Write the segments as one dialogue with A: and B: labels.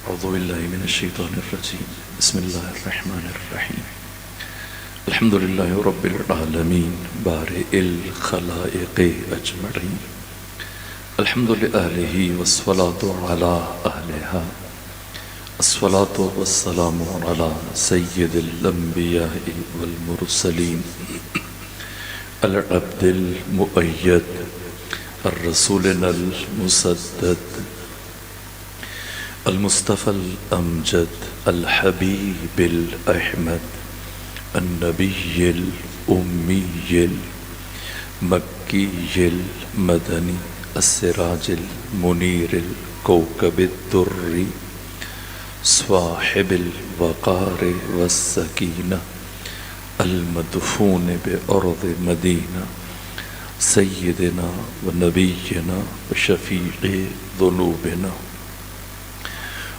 A: اعوذ باللہ من الشیطان الرجیم بسم اللہ الرحمن الرحیم الحمد للہ رب العالمین بارئ الخلائق اجمعین الحمد للہ والصلاة علی اہلہا الصلاة والسلام علی سید الانبیاء والمرسلین العبد المؤید الرسولنا المسدد المصطفى الأمجد الحبيب الأحمد النبي الأمي المكي المدني السراج المنير الكوكب الدري صاحب الوقار والسكينة المدفون بأرض مدينة سيدنا ونبينا وشفيع ذنوبنا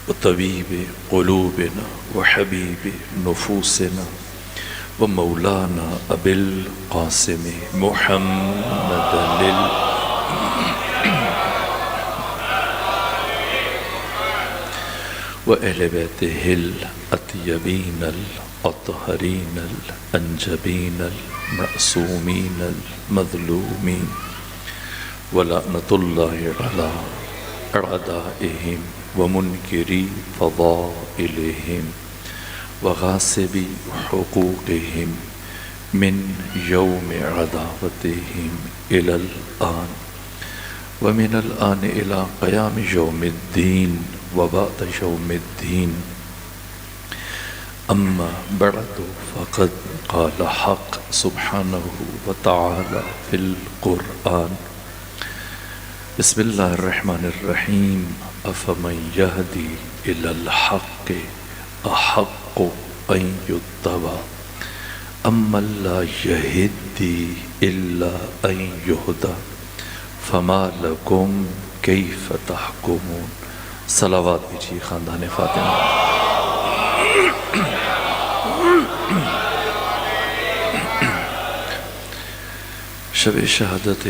A: وطبيب قلوبنا وحبيب نفوسنا ومولانا أبي القاسم محمد وأهل بيته الأطيبين الأطهرين الأنجبين المعصومين المظلومين ولعنة الله على أعدائهم ومنكري فضائلهم وغاصبي حقوقهم من يوم عداوتهم إلى الآن ومن الآن إلى قيام يوم الدين وبعد يوم الدين أما بعد فقد قال حق سبحانه وتعالى في القرآن بسم اللہ الرحمن الرحیم افمن یہدی الی الحق احق ان یتبع امن لا یہدی الا ان یہدی فما لکم کیف تحکمون. صلوات دیجیے خاندان فاطمہ. شب شہادت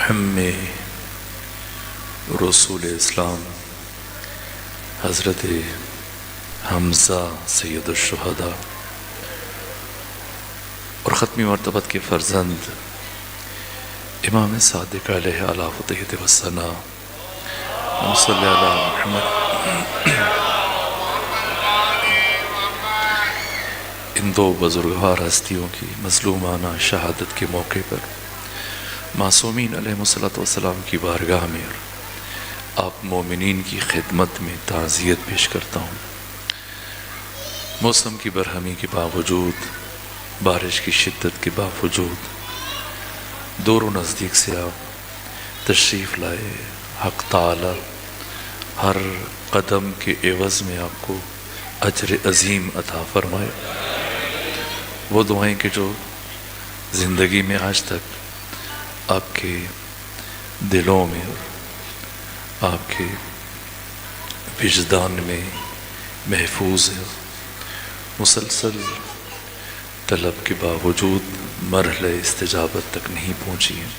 A: ہم رسول اسلام حضرت حمزہ سید الشہداء اور ختمی مرتبت کے فرزند امام صادق علیہ الصلوۃ والسلام صلی اللہ محمد ان دو بزرگوار ہستیوں کی مظلومانہ شہادت کے موقع پر معصومین علیہ الصلوۃ والسلام کی بارگاہ میں آپ مومنین کی خدمت میں تعزیت پیش کرتا ہوں. موسم کی برہمی کے باوجود، بارش کی شدت کے باوجود دور و نزدیک سے آپ تشریف لائے. حق تعالی ہر قدم کے عوض میں آپ کو اجر عظیم عطا فرمائے. وہ دعائیں کہ جو زندگی میں آج تک آپ کے دلوں میں آپ کے وجدان میں محفوظ ہے، مسلسل طلب کے باوجود مرحلہ استجابت تک نہیں پہنچی ہیں.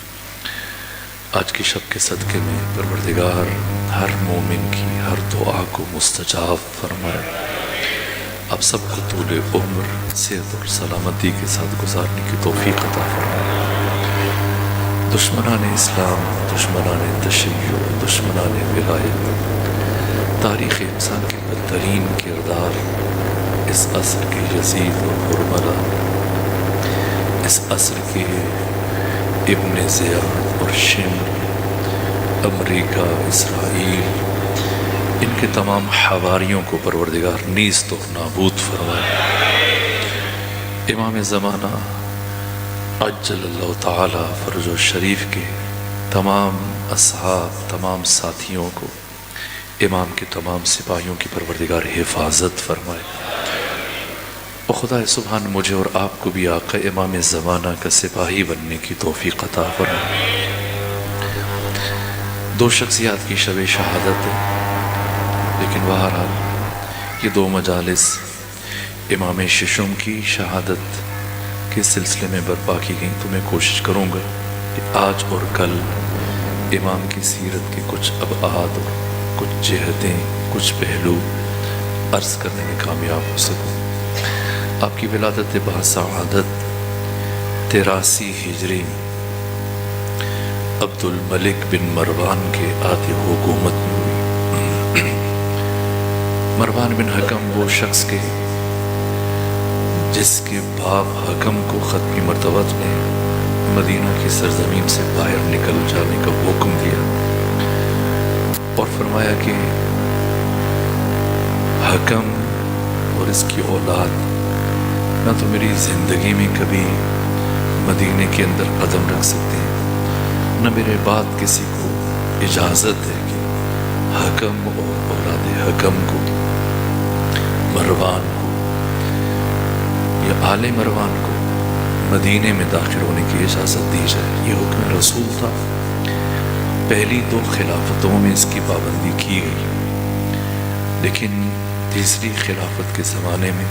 A: آج کی شب کے صدقے میں پروردگار ہر مومن کی ہر دعا کو مستجاب فرمائے. آپ سب کو طول عمر، صحت اور سلامتی کے ساتھ گزارنے کی توفیق عطا فرمائے. دشمنان اسلام، دشمنان تشیع، دشمنان ولایت، تاریخ انسان کے بدترین کردار، اس عصر کے یزید و حرملہ، اس عصر کے ابن زیاد اور شمر، امریکہ، اسرائیل، ان کے تمام حواریوں کو پروردگار نیست و نابود فرمائے. امام زمانہ عجل اللہ تعالی فرج و شریف کے تمام اصحاب، تمام ساتھیوں کو، امام کے تمام سپاہیوں کی پروردگار حفاظت فرمائے. اور خدا سبحان مجھے اور آپ کو بھی آقا امام زمانہ کا سپاہی بننے کی توفیق عطا فرمائے. دو شخصیات کی شب شہادت ہے، لیکن بہرحال یہ دو مجالس امام ششم کی شہادت کے سلسلے میں برپا کی گئیں، تو میں کوشش کروں گا کہ آج اور کل امام کی سیرت کے کچھ ابعاد اور کچھ جہتیں، کچھ پہلو عرض کرنے میں کامیاب ہو سکوں۔ آپ کی ولادت باسعادت 83 ہجری عبد الملک بن مروان کے آتے حکومت میں ہوئی۔ مروان بن حکم وہ شخص کے جس کے باپ حکم کو ختمی مرتبت نے مدینہ کی سرزمین سے باہر نکل جانے کا حکم دیا اور فرمایا کہ حکم اور اس کی اولاد نہ تو میری زندگی میں کبھی مدینے کے اندر قدم رکھ سکتے ہیں، نہ میرے بعد کسی کو اجازت ہے کہ حکم اور اولاد حکم کو، مروان کو یا آل مروان کو مدینے میں داخل ہونے کی اجازت دی جائے۔ یہ حکم رسول تھا۔ پہلی 2 خلافتوں میں اس کی پابندی کی گئی، لیکن تیسری خلافت کے زمانے میں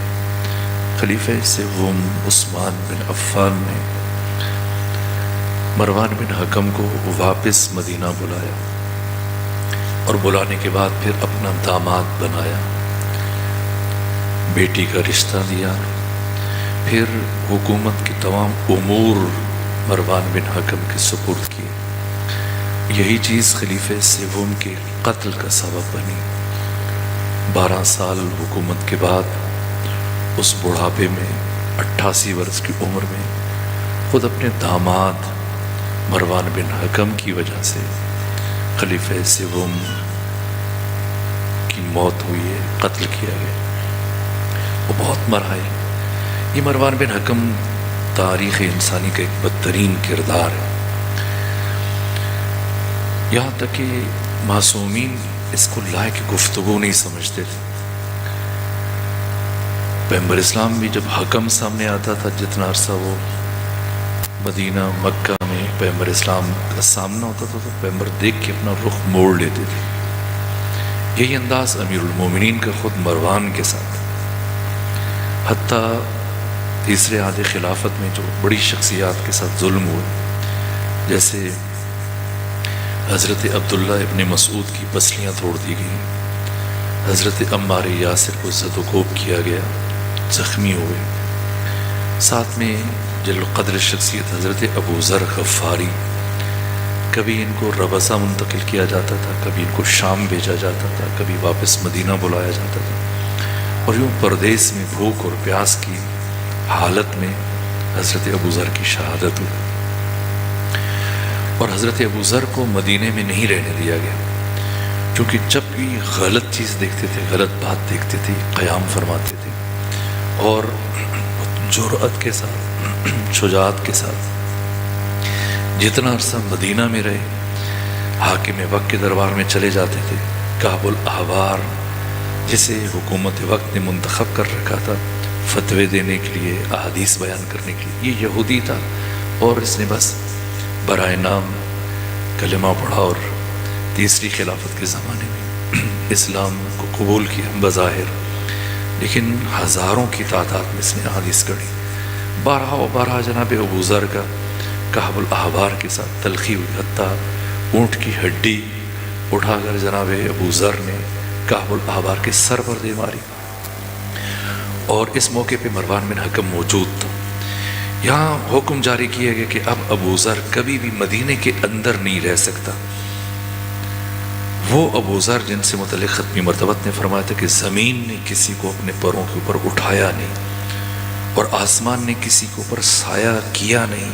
A: خلیفہ سوم عثمان بن عفان نے مروان بن حکم کو واپس مدینہ بلایا اور بلانے کے بعد پھر اپنا داماد بنایا، بیٹی کا رشتہ دیا، پھر حکومت کے تمام امور مروان بن حکم کے سپرد کیے۔ یہی چیز خلیفہ سوم کے قتل کا سبب بنی۔ 12 سال حکومت کے بعد اس بڑھاپے میں 88 برس کی عمر میں خود اپنے داماد مروان بن حکم کی وجہ سے خلیفہ سوم کی موت ہوئی ہے، قتل کیا گیا۔ وہ بہت مرا ہے۔ یہ مروان بن حکم تاریخ انسانی کا ایک بدترین کردار ہے، یہاں تک کہ معصومین اس کو لائق گفتگو نہیں سمجھتے تھے۔ پیغمبر اسلام بھی جب حکم سامنے آتا تھا، جتنا عرصہ وہ مدینہ مکہ میں پیغمبر اسلام کا سامنا ہوتا تھا تو پیغمبر دیکھ کے اپنا رخ موڑ لیتے تھے۔ یہی انداز امیر المومنین کا خود مروان کے ساتھ، حتیٰ تیسرے عہد خلافت میں جو بڑی شخصیات کے ساتھ ظلم ہوئے، جیسے حضرت عبداللہ ابن مسعود کی پسلیاں توڑ دی گئیں، حضرت عمار یاسر کو زد و کوب کیا گیا، زخمی ہوئے، ساتھ میں جل القدر شخصیت حضرت ابو ذر غفاری، کبھی ان کو ربضہ منتقل کیا جاتا تھا، کبھی ان کو شام بھیجا جاتا تھا، کبھی واپس مدینہ بلایا جاتا تھا، اور یوں پردیس میں بھوک اور پیاس کی حالت میں حضرت ابو ذر کی شہادت ہوئی، اور حضرت ابو ذر کو مدینے میں نہیں رہنے دیا گیا، کیونکہ جب بھی غلط چیز دیکھتے تھے، غلط بات دیکھتے تھے، قیام فرماتے تھے، اور جرأت کے ساتھ، شجاعت کے ساتھ جتنا عرصہ مدینہ میں رہے، حاکم وقت کے دربار میں چلے جاتے تھے۔ کعب الاحبار جسے حکومت وقت نے منتخب کر رکھا تھا فتوے دینے کے لیے، احادیث بیان کرنے کے لیے، یہ یہودی تھا، اور اس نے بس برائے نام کلمہ پڑھا اور تیسری خلافت کے زمانے میں اسلام کو قبول کیا بظاہر، لیکن ہزاروں کی تعداد میں اس نے احادیث کڑھی۔ بارہا جناب ابو ذر کا کعب الاحبار کے ساتھ تلخی ہوئی، حتیٰ اونٹ کی ہڈی اٹھا کر جناب ابو ذر نے کعب الاحبار کے سر پر دے ماری، اور اس موقع پہ مروان بن حکم موجود تھا۔ یہاں حکم جاری کیا گیا کہ اب ابو ذر کبھی بھی مدینے کے اندر نہیں رہ سکتا۔ وہ ابو ذر جن سے متعلق ختمی مرتبت نے فرمایا تھا کہ زمین نے کسی کو اپنے پروں کے اوپر اٹھایا نہیں، اور آسمان نے کسی کے اوپر سایہ کیا نہیں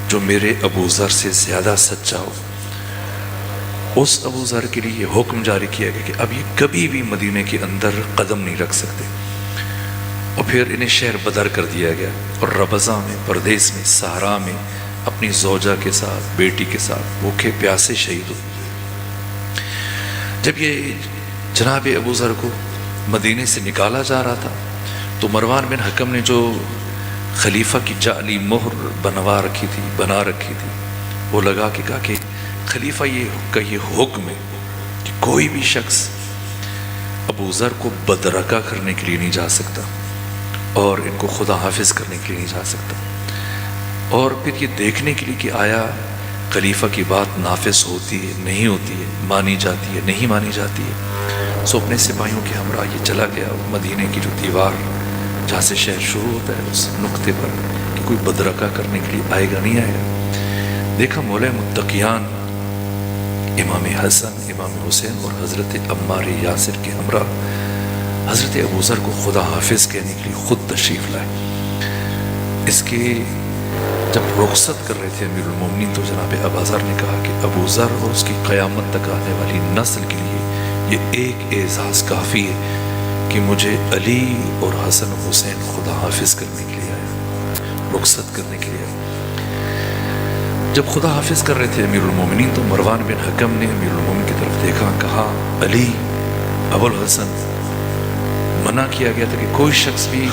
A: جو میرے ابو ذر سے زیادہ سچا ہو، اس ابو ذر کے لیے یہ حکم جاری کیا گیا کہ اب یہ کبھی بھی مدینے کے اندر قدم نہیں رکھ سکتے، اور پھر انہیں شہر بدر کر دیا گیا، اور ربضہ میں، پردیس میں، صحرا میں اپنی زوجہ کے ساتھ، بیٹی کے ساتھ بھوکے پیاسے شہید ہوئے۔ جب یہ جناب ابو ذر کو مدینے سے نکالا جا رہا تھا تو مروان بن حکم نے جو خلیفہ کی جعلی مہر بنا رکھی تھی وہ لگا کے کہا کہ خلیفہ یہ حکم ہے کہ کوئی بھی شخص ابو ذر کو بدرکہ کرنے کے لیے نہیں جا سکتا اور ان کو خدا حافظ کرنے کے لیے نہیں جا سکتا، اور پھر یہ دیکھنے کے لیے کہ آیا خلیفہ کی بات نافذ ہوتی ہے نہیں ہوتی ہے، مانی جاتی ہے نہیں مانی جاتی ہے. سو اپنے سپاہیوں کے ہمراہ یہ چلا گیا مدینے کی جو دیوار جہاں سے شہر شروع ہوتا ہے اس نقطے پر کہ کوئی بدرکہ کرنے کے لیے آئے گا نہیں آئے گا. دیکھا مولا متقیان امام حسن، امام حسین اور حضرت عمار یاسر کے ہمراہ حضرت ابوذر کو خدا حافظ کہنے کے لیے خود تشریف لائے. اس کے جب رخصت کر رہے تھے امیر المومنین تو جناب ابوذر نے کہا کہ ابوذر اور اس کی قیامت تک آنے والی نسل کے لیے یہ ایک اعزاز کافی ہے کہ مجھے علی اور حسن و حسین خدا حافظ کرنے کے لیے آئے، رخصت کرنے کے لیے آئے. جب خدا حافظ کر رہے تھے امیر المومنین تو مروان بن حکم نے امیر المومنین کی طرف دیکھا، کہا علی، ابو الحسن، منع کیا گیا تھا کہ کوئی شخص بھی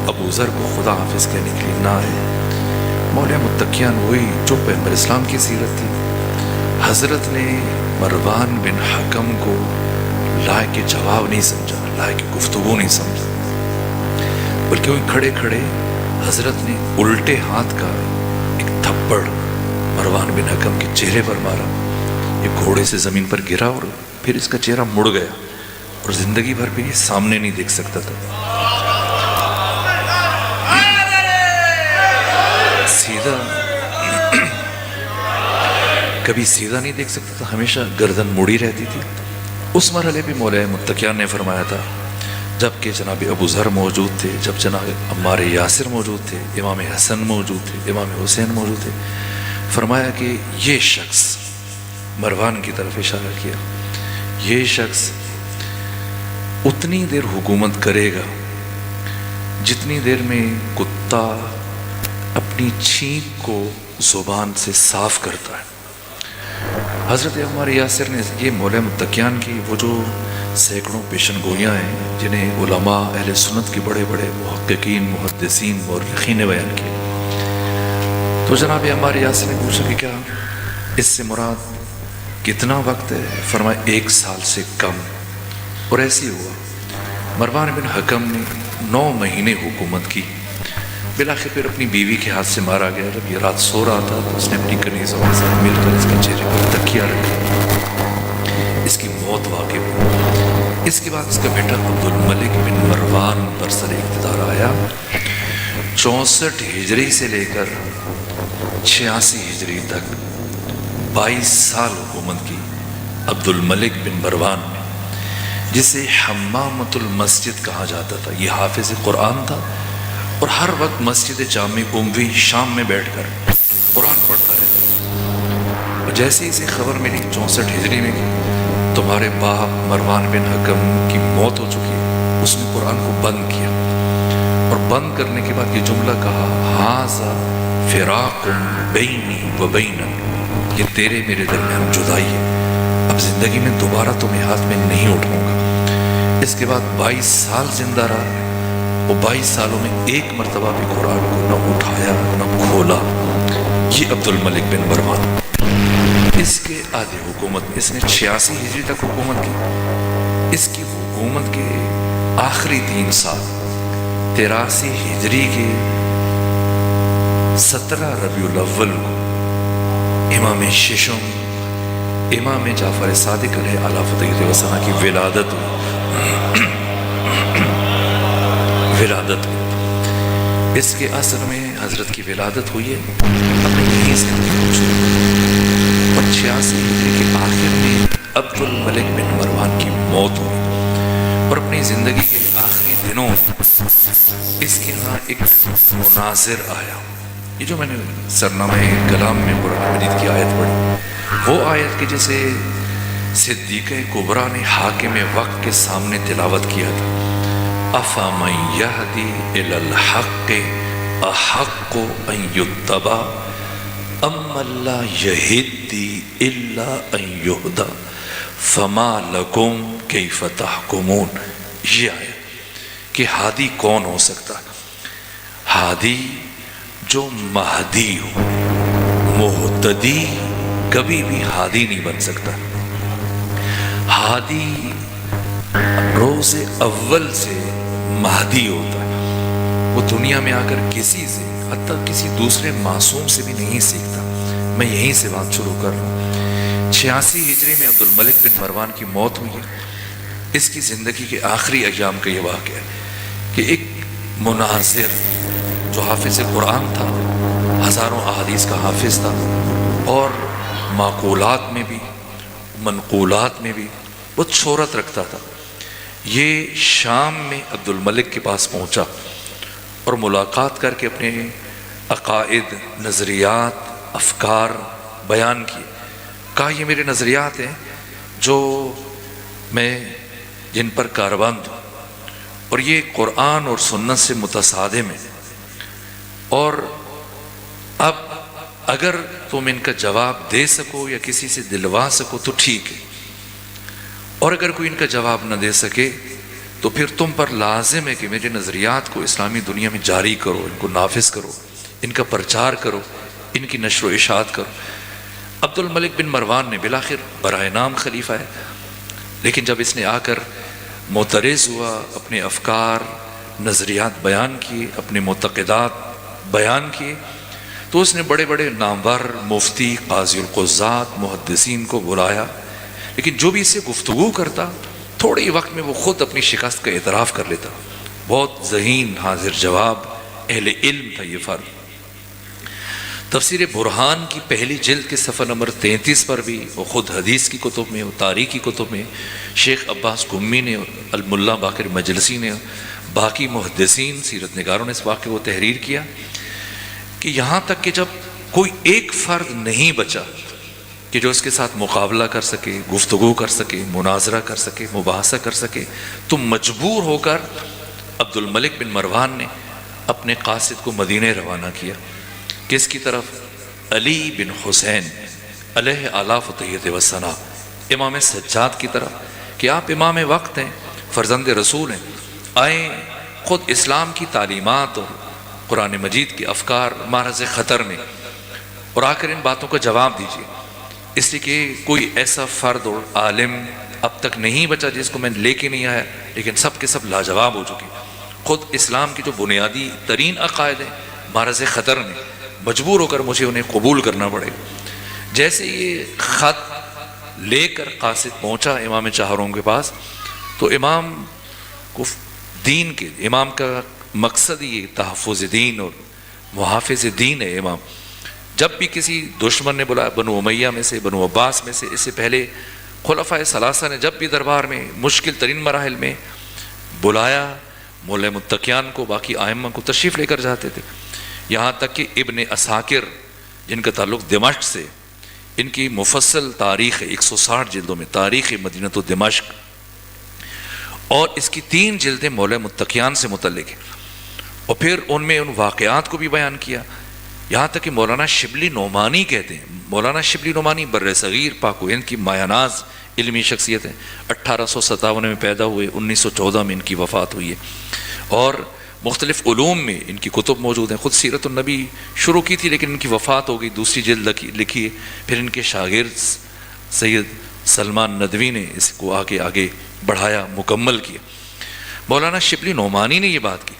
A: ابوذر کو خدا حافظ کہنے کے لیے نہ آئے. مولا متقیان وہی جو پیغمبر اسلام کی سیرت تھی. حضرت نے مروان بن حکم کو لائق جواب نہیں سمجھا، لائق گفتگو نہیں سمجھا، بلکہ وہ کھڑے کھڑے حضرت نے الٹے ہاتھ کا ایک تھپڑ مروان بن حکم کے چہرے پر مارا. یہ گھوڑے سے زمین پر گرا اور پھر اس کا چہرہ مڑ گیا اور زندگی بھر بھی یہ سامنے نہیں دیکھ سکتا تھا. سیدھا کبھی سیدھا نہیں دیکھ سکتا تھا، ہمیشہ گردن مڑی رہتی تھی. اس مرحلے بھی مولا متقیان نے فرمایا تھا جب کہ جناب ابوذر موجود تھے، جب جناب عمار یاسر موجود تھے، امام حسن موجود تھے، امام حسین موجود تھے، فرمایا کہ یہ شخص، مروان کی طرف اشارہ کیا، یہ شخص اتنی دیر حکومت کرے گا جتنی دیر میں کتا اپنی چھینک کو زبان سے صاف کرتا ہے. حضرت عمار یاسر نے یہ مولا متقیان کی وہ جو سینکڑوں پیشن گوئیاں ہیں جنہیں علماء اہل سنت کے بڑے بڑے محققین، محدثین، مورخین نے بیان کیے. تو جناب عمار یاسر نے پوچھا کہ کیا اس سے مراد کتنا وقت ہے؟ فرمایا 1 سال سے کم. اور ایسی ہوا. مروان بن حکم نے 9 مہینے حکومت کی. بالآخر پھر اپنی بیوی کے ہاتھ سے مارا گیا. جب یہ رات سو رہا تھا تو اس نے اپنی کنیزوں کے ساتھ مل کر اس کے چہرے پر تکیہ رکھا. اس کی موت واقع ہوئی. اس کے بعد اس کا بیٹا عبد الملک بن مروان پر سر اقتدار آیا. 64 ہجری سے لے کر 86 ہجری تک 22 سال حکومت کی عبد الملک بن مروان نے، جسے حمامۃ المسجد کہا جاتا تھا. یہ حافظ قرآن تھا اور ہر وقت مسجد جامع اموی شام میں بیٹھ کر قرآن پڑھتا رہتا. اور جیسے اسے خبر ملی 64 ہجری میں کہ تمہارے باپ مروان بن حکم کی موت ہو چکی ہے، اس نے قرآن کو بند کیا اور بند کرنے کے بعد یہ جملہ کہا، ھذا فراق بینی و بینک، یہ تیرے میرے درمیان جدائی ہے، اب زندگی میں دوبارہ تمہیں ہاتھ میں نہیں اٹھاؤں گا. اس کے بعد 22 سال زندہ رہا. وہ 22 سالوں میں ایک مرتبہ بھی قرآن کو نہ اٹھایا نہ کھولا. یہ عبد الملک بن مروان. اس کے آدھے حکومت میں اس نے 86 ہجری تک حکومت کی. اس کی حکومت کے آخری 3 سال 83 ہجری کے 17 ربیع الاول کو امام ششم امام جعفر صادق علیہ الفطیۃ وسلم کی ولادت ہوئی. اس کے اثر میں حضرت کی ولادت ہوئی ہے اپنے یہیں سے اور 86 ہجری کے آخر میں عبد الملک بن مروان کی موت ہوئی. اور اپنی زندگی کے آخری دنوں اس کے ہاں ایک مناظر آیا. یہ جو میں نے سرنامہ کلام میں قرآن مجید کی آیت پڑھی، وہ آیت کے جیسے صدیقہ کبریٰ نے حاکم وقت کے سامنے تلاوت کیا تھا، افمن یہدی الی الحق احق ان یتبع امن لا یہدی الا ان یہدی فما لکم کیف تحکمون. یہ آیت کہ ہادی کون ہو سکتا؟ ہادی جو مہدی ہو. مہتدی کبھی بھی ہادی نہیں بن سکتا. ہادی روز اول سے مہدی ہوتا ہے. وہ دنیا میں آ کر کسی سے، حتیٰ کسی دوسرے معصوم سے بھی نہیں سیکھتا. میں یہیں سے بات شروع کر رہا ہوں۔ 86 ہجری میں عبد الملک بن مروان کی موت ہوئی ہے۔ اس کی زندگی کے آخری ایام کا یہ واقعہ ہے کہ ایک مناظر جو حافظ قرآن تھا، ہزاروں احادیث کا حافظ تھا، اور معقولات میں بھی منقولات میں بھی بہت شہرت رکھتا تھا، یہ شام میں عبد الملک کے پاس پہنچا اور ملاقات کر کے اپنے عقائد، نظریات، افکار بیان کیے۔ کہا یہ میرے نظریات ہیں جو میں جن پر کاربند ہوں، اور یہ قرآن اور سنت سے متصادم ہے، اور اب اگر تم ان کا جواب دے سکو یا کسی سے دلوا سکو تو ٹھیک ہے، اور اگر کوئی ان کا جواب نہ دے سکے تو پھر تم پر لازم ہے کہ میرے نظریات کو اسلامی دنیا میں جاری کرو، ان کو نافذ کرو، ان کا پرچار کرو، ان کی نشر و اشاعت کرو۔ عبد الملک بن مروان نے بالآخر برائے نام خلیفہ ہے، لیکن جب اس نے آ کر معترض ہوا، اپنے افکار، نظریات بیان کیے، اپنے معتقدات بیان کیے، تو اس نے بڑے بڑے نامور مفتی، قاضی القضات، محدثین کو بلایا، لیکن جو بھی اس سے گفتگو کرتا تھوڑے ہی وقت میں وہ خود اپنی شکست کا اعتراف کر لیتا۔ بہت ذہین، حاضر جواب، اہل علم تھا یہ فرد۔ تفسیر برہان کی پہلی جلد کے صفحہ نمبر 33 پر بھی، وہ خود حدیث کی کتب میں، وہ تاریخ کی کتب میں، شیخ عباس گمی نے، الملا باقر مجلسی نے، باقی محدثین، سیرت نگاروں نے اس واقعے کو تحریر کیا کہ یہاں تک کہ جب کوئی ایک فرد نہیں بچا کہ جو اس کے ساتھ مقابلہ کر سکے، گفتگو کر سکے، مناظرہ کر سکے، مباحثہ کر سکے، تو مجبور ہو کر عبد الملک بن مروان نے اپنے قاصد کو مدینہ روانہ کیا۔ کس کی طرف؟ علی بن حسین علیہ آلاف و تحیت و ثنا، امام سجاد کی طرف، کہ آپ امام وقت ہیں، فرزند رسول ہیں، آئیں خود اسلام کی تعلیمات اور قرآن مجید کے افکار معرض خطر میں، اور آ کر ان باتوں کا جواب دیجیے، اس لیے کہ کوئی ایسا فرد اور عالم اب تک نہیں بچا جس کو میں لے کے نہیں آیا، لیکن سب کے سب لاجواب ہو چکے۔ خود اسلام کی جو بنیادی ترین عقائد ہیں معرض خطر میں، مجبور ہو کر مجھے انہیں قبول کرنا پڑے۔ جیسے یہ خط لے کر قاصد پہنچا امام چہاروں کے پاس، تو امام کو دین کے، امام کا مقصد یہ تحفظ دین اور محافظ دین ہے۔ امام جب بھی کسی دشمن نے بلایا، بنو امیہ میں سے، بنو عباس میں سے، اس سے پہلے خلفائے ثلاثہ نے جب بھی دربار میں مشکل ترین مراحل میں بلایا، مولا متقیان کو، باقی ائمہ کو تشریف لے کر جاتے تھے۔ یہاں تک کہ ابن عساکر جن کا تعلق دمشق سے، ان کی مفصل تاریخ ہے، 160 جلدوں میں، تاریخ مدینہ و دمشق، اور اس کی 3 جلدیں مولا متقیان سے متعلق ہیں، اور پھر ان میں ان واقعات کو بھی بیان کیا۔ یہاں تک کہ مولانا شبلی نعمانی کہتے ہیں، مولانا شبلی نعمانی بر صغیر پاک و ہند کی مایہ ناز علمی شخصیت ہیں، 1857 میں پیدا ہوئے، 1914 میں ان کی وفات ہوئی ہے، اور مختلف علوم میں ان کی کتب موجود ہیں۔ خود سیرت النبی شروع کی تھی لیکن ان کی وفات ہو گئی، دوسری جلد لکھی ہے، پھر ان کے شاگرد سید سلمان ندوی نے اس کو آگے بڑھایا، مکمل کیا۔ مولانا شبلی نعمانی نے یہ بات کی،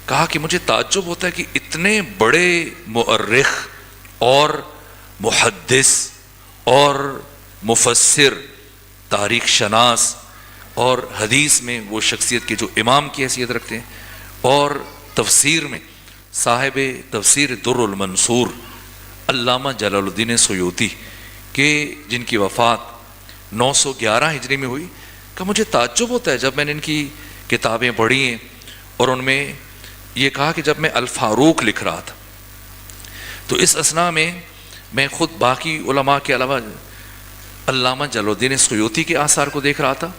A: کہا کہ مجھے تعجب ہوتا ہے کہ اتنے بڑے مؤرخ اور محدث اور مفسر، تاریخ شناس اور حدیث میں وہ شخصیت کے جو امام کی حیثیت رکھتے ہیں، اور تفسیر میں صاحب تفسیر در المنصور علامہ جلال الدین سیوطی کہ جن کی وفات 911 ہجری میں ہوئی، کہ مجھے تعجب ہوتا ہے جب میں نے ان کی کتابیں پڑھی ہیں، اور ان میں یہ کہا کہ جب میں الفاروق لکھ رہا تھا تو اس اثناء میں خود باقی علماء کے علاوہ علامہ جلال الدین سیوطی کے آثار کو دیکھ رہا تھا،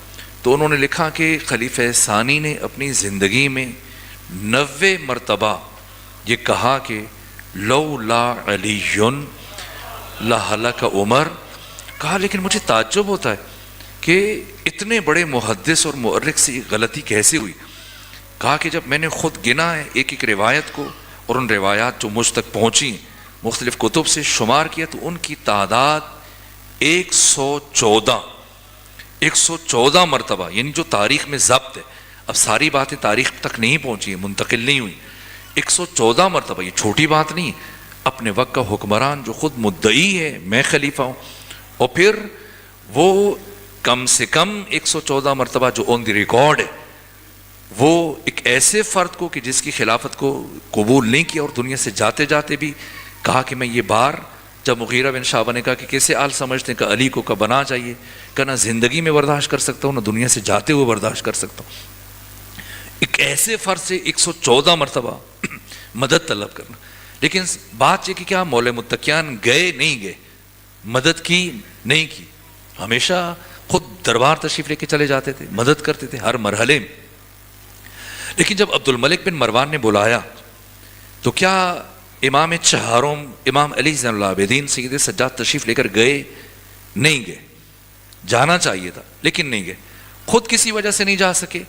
A: تو انہوں نے لکھا کہ خلیفہ ثانی نے اپنی زندگی میں 90 مرتبہ یہ کہا کہ لولا علی لہلک عمر، کہا لیکن مجھے تعجب ہوتا ہے کہ اتنے بڑے محدث اور مؤرخ سے یہ غلطی کیسے ہوئی۔ کہا کہ جب میں نے خود گنا ہے ایک ایک روایت کو، اور ان روایات جو مجھ تک پہنچی مختلف کتب سے شمار کیا، تو ان کی تعداد 114 مرتبہ، یعنی جو تاریخ میں ضبط ہے، اب ساری باتیں تاریخ تک نہیں پہنچی ہیں، منتقل نہیں ہوئی، 114 مرتبہ، یہ چھوٹی بات نہیں ہے، اپنے وقت کا حکمران جو خود مدعی ہے میں خلیفہ ہوں، اور پھر وہ کم سے کم 114 مرتبہ جو آن دی ریکارڈ ہے وہ ایک ایسے فرد کو کہ جس کی خلافت کو قبول نہیں کیا اور دنیا سے جاتے جاتے بھی کہا کہ میں یہ بار جب مغیرہ بن شعبہ نے کہا کہ کیسے آل سمجھتے ہیں کہ علی کو کب بنا چاہیے، کہ نہ زندگی میں برداشت کر سکتا ہوں نہ دنیا سے جاتے ہوئے برداشت کر سکتا ہوں، ایک ایسے فرد سے 114 مرتبہ مدد طلب کرنا. لیکن بات یہ کہ کیا مولا متقیان گئے نہیں گئے، مدد کی نہیں کی، ہمیشہ خود دربار تشریف لے کے چلے جاتے تھے، مدد کرتے تھے ہر مرحلے میں. لیکن جب عبد الملک بن مروان نے بلایا تو کیا امام چہارم امام علی زین العابدین سید سجاد تشریف لے کر گئے؟ نہیں گئے. جانا چاہیے تھا لیکن نہیں گئے. خود کسی وجہ سے نہیں جا سکے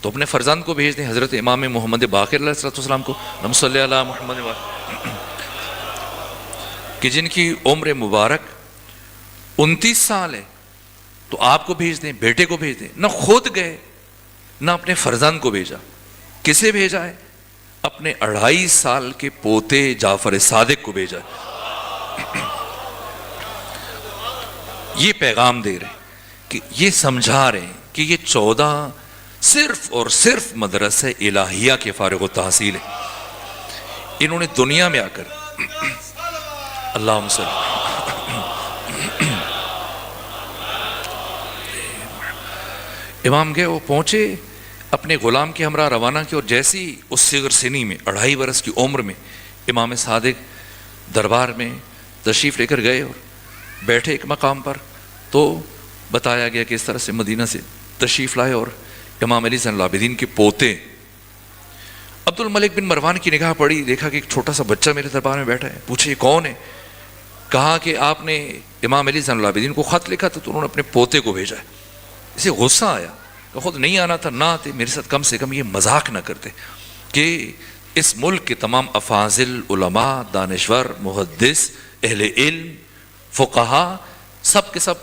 A: تو اپنے فرزند کو بھیج دیں، حضرت امام محمد باقر علیہ السلام کو، اللہم صلی علی محمد کہ جن کی عمر مبارک 29 سال ہے، تو آپ کو بھیج دیں، بیٹے کو بھیج دیں. نہ خود گئے نہ اپنے فرزند کو بھیجا. کسے بھیجا ہے؟ اپنے 2.5 سال کے پوتے جعفر صادق کو بھیجا. یہ پیغام دے رہے ہیں کہ یہ سمجھا رہے ہیں کہ یہ 14 صرف اور صرف مدرسہ الہیہ کے فارغ التحصیل ہے. انہوں نے دنیا میں آ کر اللہم صلی امام گئے، وہ پہنچے اپنے غلام کے ہمراہ روانہ کی، اور جیسی اس صغر سنی میں 2.5 برس کی عمر میں امام صادق دربار میں تشریف لے کر گئے اور بیٹھے ایک مقام پر، تو بتایا گیا کہ اس طرح سے مدینہ سے تشریف لائے اور امام علی زین العابدین کے پوتے. عبد الملک بن مروان کی نگاہ پڑی، دیکھا کہ ایک چھوٹا سا بچہ میرے دربار میں بیٹھا ہے. پوچھے یہ کون ہے؟ کہا کہ آپ نے امام علی زین العابدین کو خط لکھا تھا تو انہوں نے اپنے پوتے کو بھیجا ہے. اسے غصہ آیا کہ خود نہیں آنا تھا، نہ آتے، میرے ساتھ کم سے کم یہ مذاق نہ کرتے کہ اس ملک کے تمام افاضل، علماء، دانشور، محدث، اہل علم، فقہا سب کے سب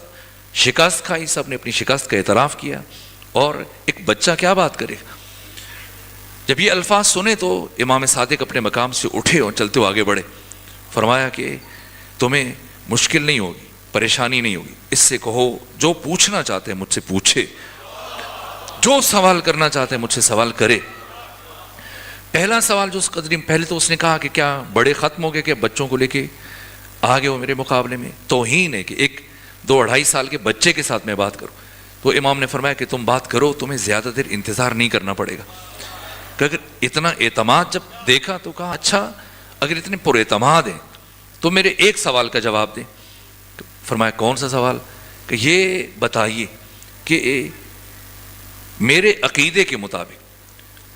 A: شکست کھائی، سب نے اپنی شکست کا اعتراف کیا، اور ایک بچہ کیا بات کرے. جب یہ الفاظ سنے تو امام صادق اپنے مقام سے اٹھے اور چلتے ہوئے آگے بڑھے. فرمایا کہ تمہیں مشکل نہیں ہوگی، پریشانی نہیں ہوگی، اس سے کہو جو پوچھنا چاہتے ہیں مجھ سے پوچھے، جو سوال کرنا چاہتے ہیں مجھ سے سوال کرے. پہلا سوال جو اس قدریم، پہلے تو اس نے کہا کہ کیا بڑے ختم ہو گئے کہ بچوں کو لے کے آگے ہو میرے مقابلے میں؟ توہین ہے کہ ایک 2-2.5 سال کے بچے کے ساتھ میں بات کروں. تو امام نے فرمایا کہ تم بات کرو، تمہیں زیادہ دیر انتظار نہیں کرنا پڑے گا. کہ اگر اتنا اعتماد جب دیکھا تو کہا اچھا اگر اتنے پر اعتماد ہیں تو میرے ایک سوال کا جواب دیں. فرمایا کون سا سوال؟ کہ یہ بتائیے کہ میرے عقیدے کے مطابق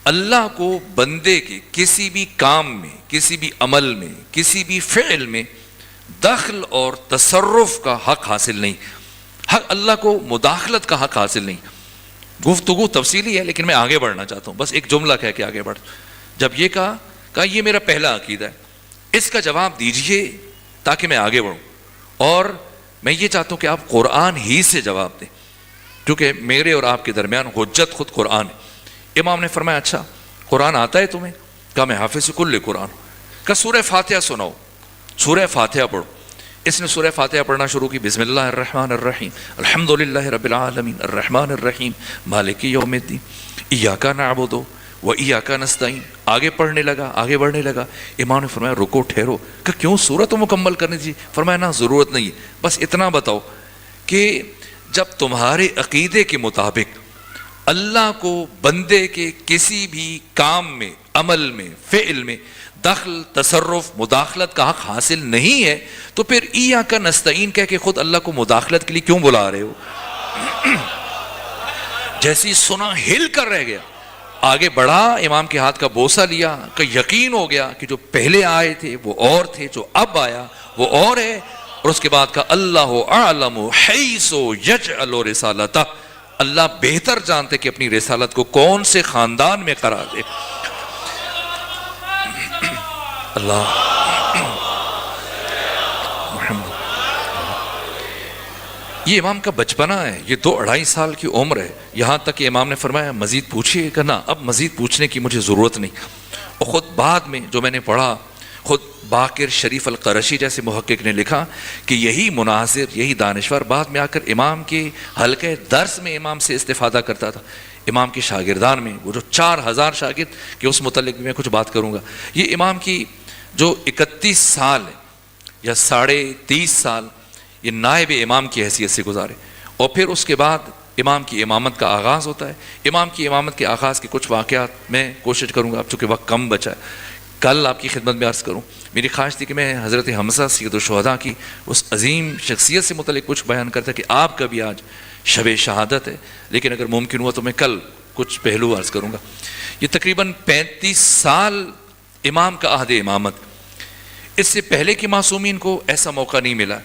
A: اللہ کو بندے کے کسی بھی کام میں، کسی بھی عمل میں، کسی بھی فعل میں دخل اور تصرف کا حق حاصل نہیں، حق اللہ کو مداخلت کا حق حاصل نہیں. گفتگو تفصیلی ہے لیکن میں آگے بڑھنا چاہتا ہوں، بس ایک جملہ کہہ کے آگے بڑھ. جب یہ کہا یہ میرا پہلا عقیدہ ہے، اس کا جواب دیجئے تاکہ میں آگے بڑھوں، اور میں یہ چاہتا ہوں کہ آپ قرآن ہی سے جواب دیں کیونکہ میرے اور آپ کے درمیان حجت خود قرآن ہے. امام نے فرمایا اچھا قرآن آتا ہے تمہیں؟ کہا میں حافظ کل قرآن. کہا سورہ فاتحہ سناؤ. سورہ فاتحہ پڑھو. اس نے سورہ فاتحہ پڑھنا شروع کی، بسم اللہ الرحمن الرحیم الحمدللہ رب العالمین الرحمن الرحیم مالک یوم الدین ایاک نعبد و ایاک نستعین. آگے پڑھنے لگا، آگے بڑھنے لگا. امام نے فرمایا رکو ٹھہرو. کہ کیوں سورت تو مکمل کرنے دی؟ فرمایا نہ ضرورت نہیں ہے، بس اتنا بتاؤ کہ جب تمہارے عقیدے کے مطابق اللہ کو بندے کے کسی بھی کام میں، عمل میں، فعل میں دخل، تصرف، مداخلت کا حق حاصل نہیں ہے تو پھر ایاک نستعین کہہ کے خود اللہ کو مداخلت کے لیے کیوں بلا رہے ہو؟ جیسی سنا ہل کر رہ گیا. آگے بڑھا، امام کے ہاتھ کا بوسہ لیا کہ یقین ہو گیا کہ جو پہلے آئے تھے وہ اور تھے، جو اب آیا وہ اور ہے. اور اس کے بعد کا اللہ اعلم حیث یجعل رسالتہ، اللہ بہتر جانتے کہ اپنی رسالت کو کون سے خاندان میں قرار دے. اللہ محمد. یہ امام کا بچپنا ہے، یہ 2-2.5 سال کی عمر ہے. یہاں تک کہ امام نے فرمایا مزید پوچھیے. کہ نہ اب مزید پوچھنے کی مجھے ضرورت نہیں. اور خود بعد میں جو میں نے پڑھا خود باقر شریف القرشی جیسے محقق نے لکھا کہ یہی مناظر، یہی دانشور بعد میں آ کر امام کے حلقہ درس میں امام سے استفادہ کرتا تھا، امام کے شاگردان میں، وہ جو 4000 شاگرد کہ اس متعلق بھی میں کچھ بات کروں گا۔ یہ امام کی جو 31 سال یا 30.5 سال یہ نائب امام کی حیثیت سے گزارے، اور پھر اس کے بعد امام کی امامت کا آغاز ہوتا ہے۔ امام کی امامت کے آغاز کے کچھ واقعات میں کوشش کروں گا، اب چونکہ وقت کم بچا ہے کل آپ کی خدمت میں عرض کروں۔ میری خواہش تھی کہ میں حضرت حمزہ سید الشہداء کی اس عظیم شخصیت سے متعلق کچھ بیان کرتا کہ آپ کا بھی آج شب شہادت ہے، لیکن اگر ممکن ہوا تو میں کل کچھ پہلو عرض کروں گا۔ یہ تقریباً 35 سال امام کا عہد امامت، اس سے پہلے کے معصومین کو ایسا موقع نہیں ملا،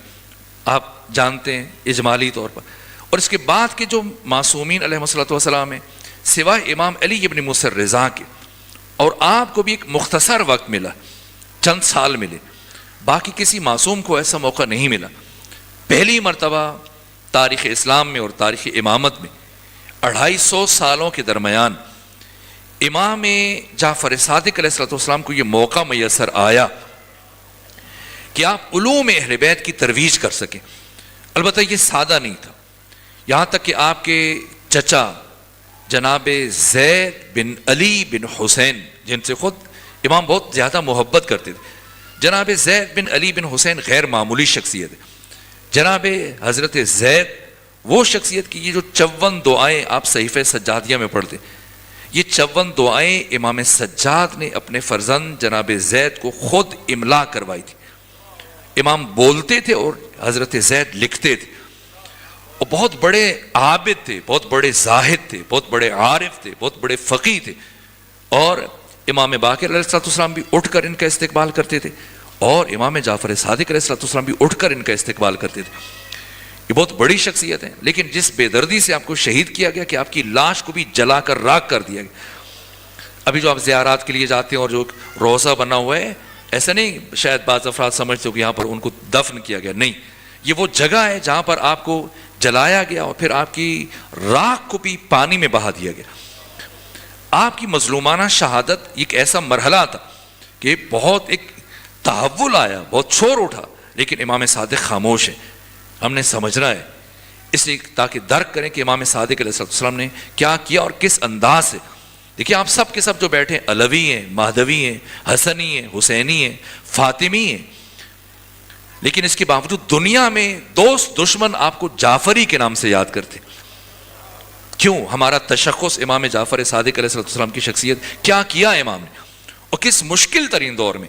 A: آپ جانتے ہیں اجمالی طور پر، اور اس کے بعد کے جو معصومین علیہ الصلوۃ والسلام ہیں سوائے امام علی ابن موسیٰ الرضا کے، اور آپ کو بھی ایک مختصر وقت ملا، چند سال ملے، باقی کسی معصوم کو ایسا موقع نہیں ملا۔ پہلی مرتبہ تاریخ اسلام میں اور تاریخ امامت میں 250 سالوں کے درمیان امام جعفر صادق علیہ السلام کو یہ موقع میسر آیا کہ آپ علوم اہل بیت کی ترویج کر سکیں۔ البتہ یہ سادہ نہیں تھا، یہاں تک کہ آپ کے چچا جناب زید بن علی بن حسین، جن سے خود امام بہت زیادہ محبت کرتے تھے، جناب زید بن علی بن حسین غیر معمولی شخصیت ہے۔ جناب حضرت زید وہ شخصیت کی یہ جو 54 دعائیں آپ صحیفہ سجادیہ میں پڑھتے، یہ 54 دعائیں امام سجاد نے اپنے فرزند جناب زید کو خود املا کروائی تھی۔ امام بولتے تھے اور حضرت زید لکھتے تھے، اور بہت بڑے عابد تھے، بہت بڑے زاہد تھے، بہت بڑے عارف تھے، بہت بڑے فقیہ تھے، اور امام باقر علیہ السلام بھی اٹھ کر ان کا استقبال کرتے تھے، اور امام جعفر صادق علیہ السلام بھی اٹھ کر ان کا استقبال کرتے تھے۔ یہ بہت بڑی شخصیت ہے، لیکن جس بے دردی سے آپ کو شہید کیا گیا کہ آپ کی لاش کو بھی جلا کر راکھ کر دیا گیا۔ ابھی جو آپ زیارات کے لیے جاتے ہیں اور جو روضہ بنا ہوا ہے، ایسا نہیں شاید بعض افراد سمجھتے ہو کہ یہاں پر ان کو دفن کیا گیا، نہیں، یہ وہ جگہ ہے جہاں پر آپ کو جلایا گیا اور پھر آپ کی راکھ کو بھی پانی میں بہا دیا گیا۔ آپ کی مظلومانہ شہادت ایک ایسا مرحلہ تھا کہ بہت ایک تحول آیا، بہت شور اٹھا، لیکن امام صادق خاموش ہے۔ ہم نے سمجھنا ہے اس لیے تاکہ درک کریں کہ امام صادق علیہ السلام نے کیا کیا اور کس انداز سے۔ دیکھیے آپ سب کے سب جو بیٹھے ہیں، علوی ہیں، مہدوی ہیں، حسنی ہیں، حسینی ہیں، فاطمی ہیں، لیکن اس کے باوجود دنیا میں دوست دشمن آپ کو جعفری کے نام سے یاد کرتے۔ کیوں؟ ہمارا تشخص امام جعفر صادق علیہ السلام کی شخصیت، کیا کیا امام نے، اور کس مشکل ترین دور میں۔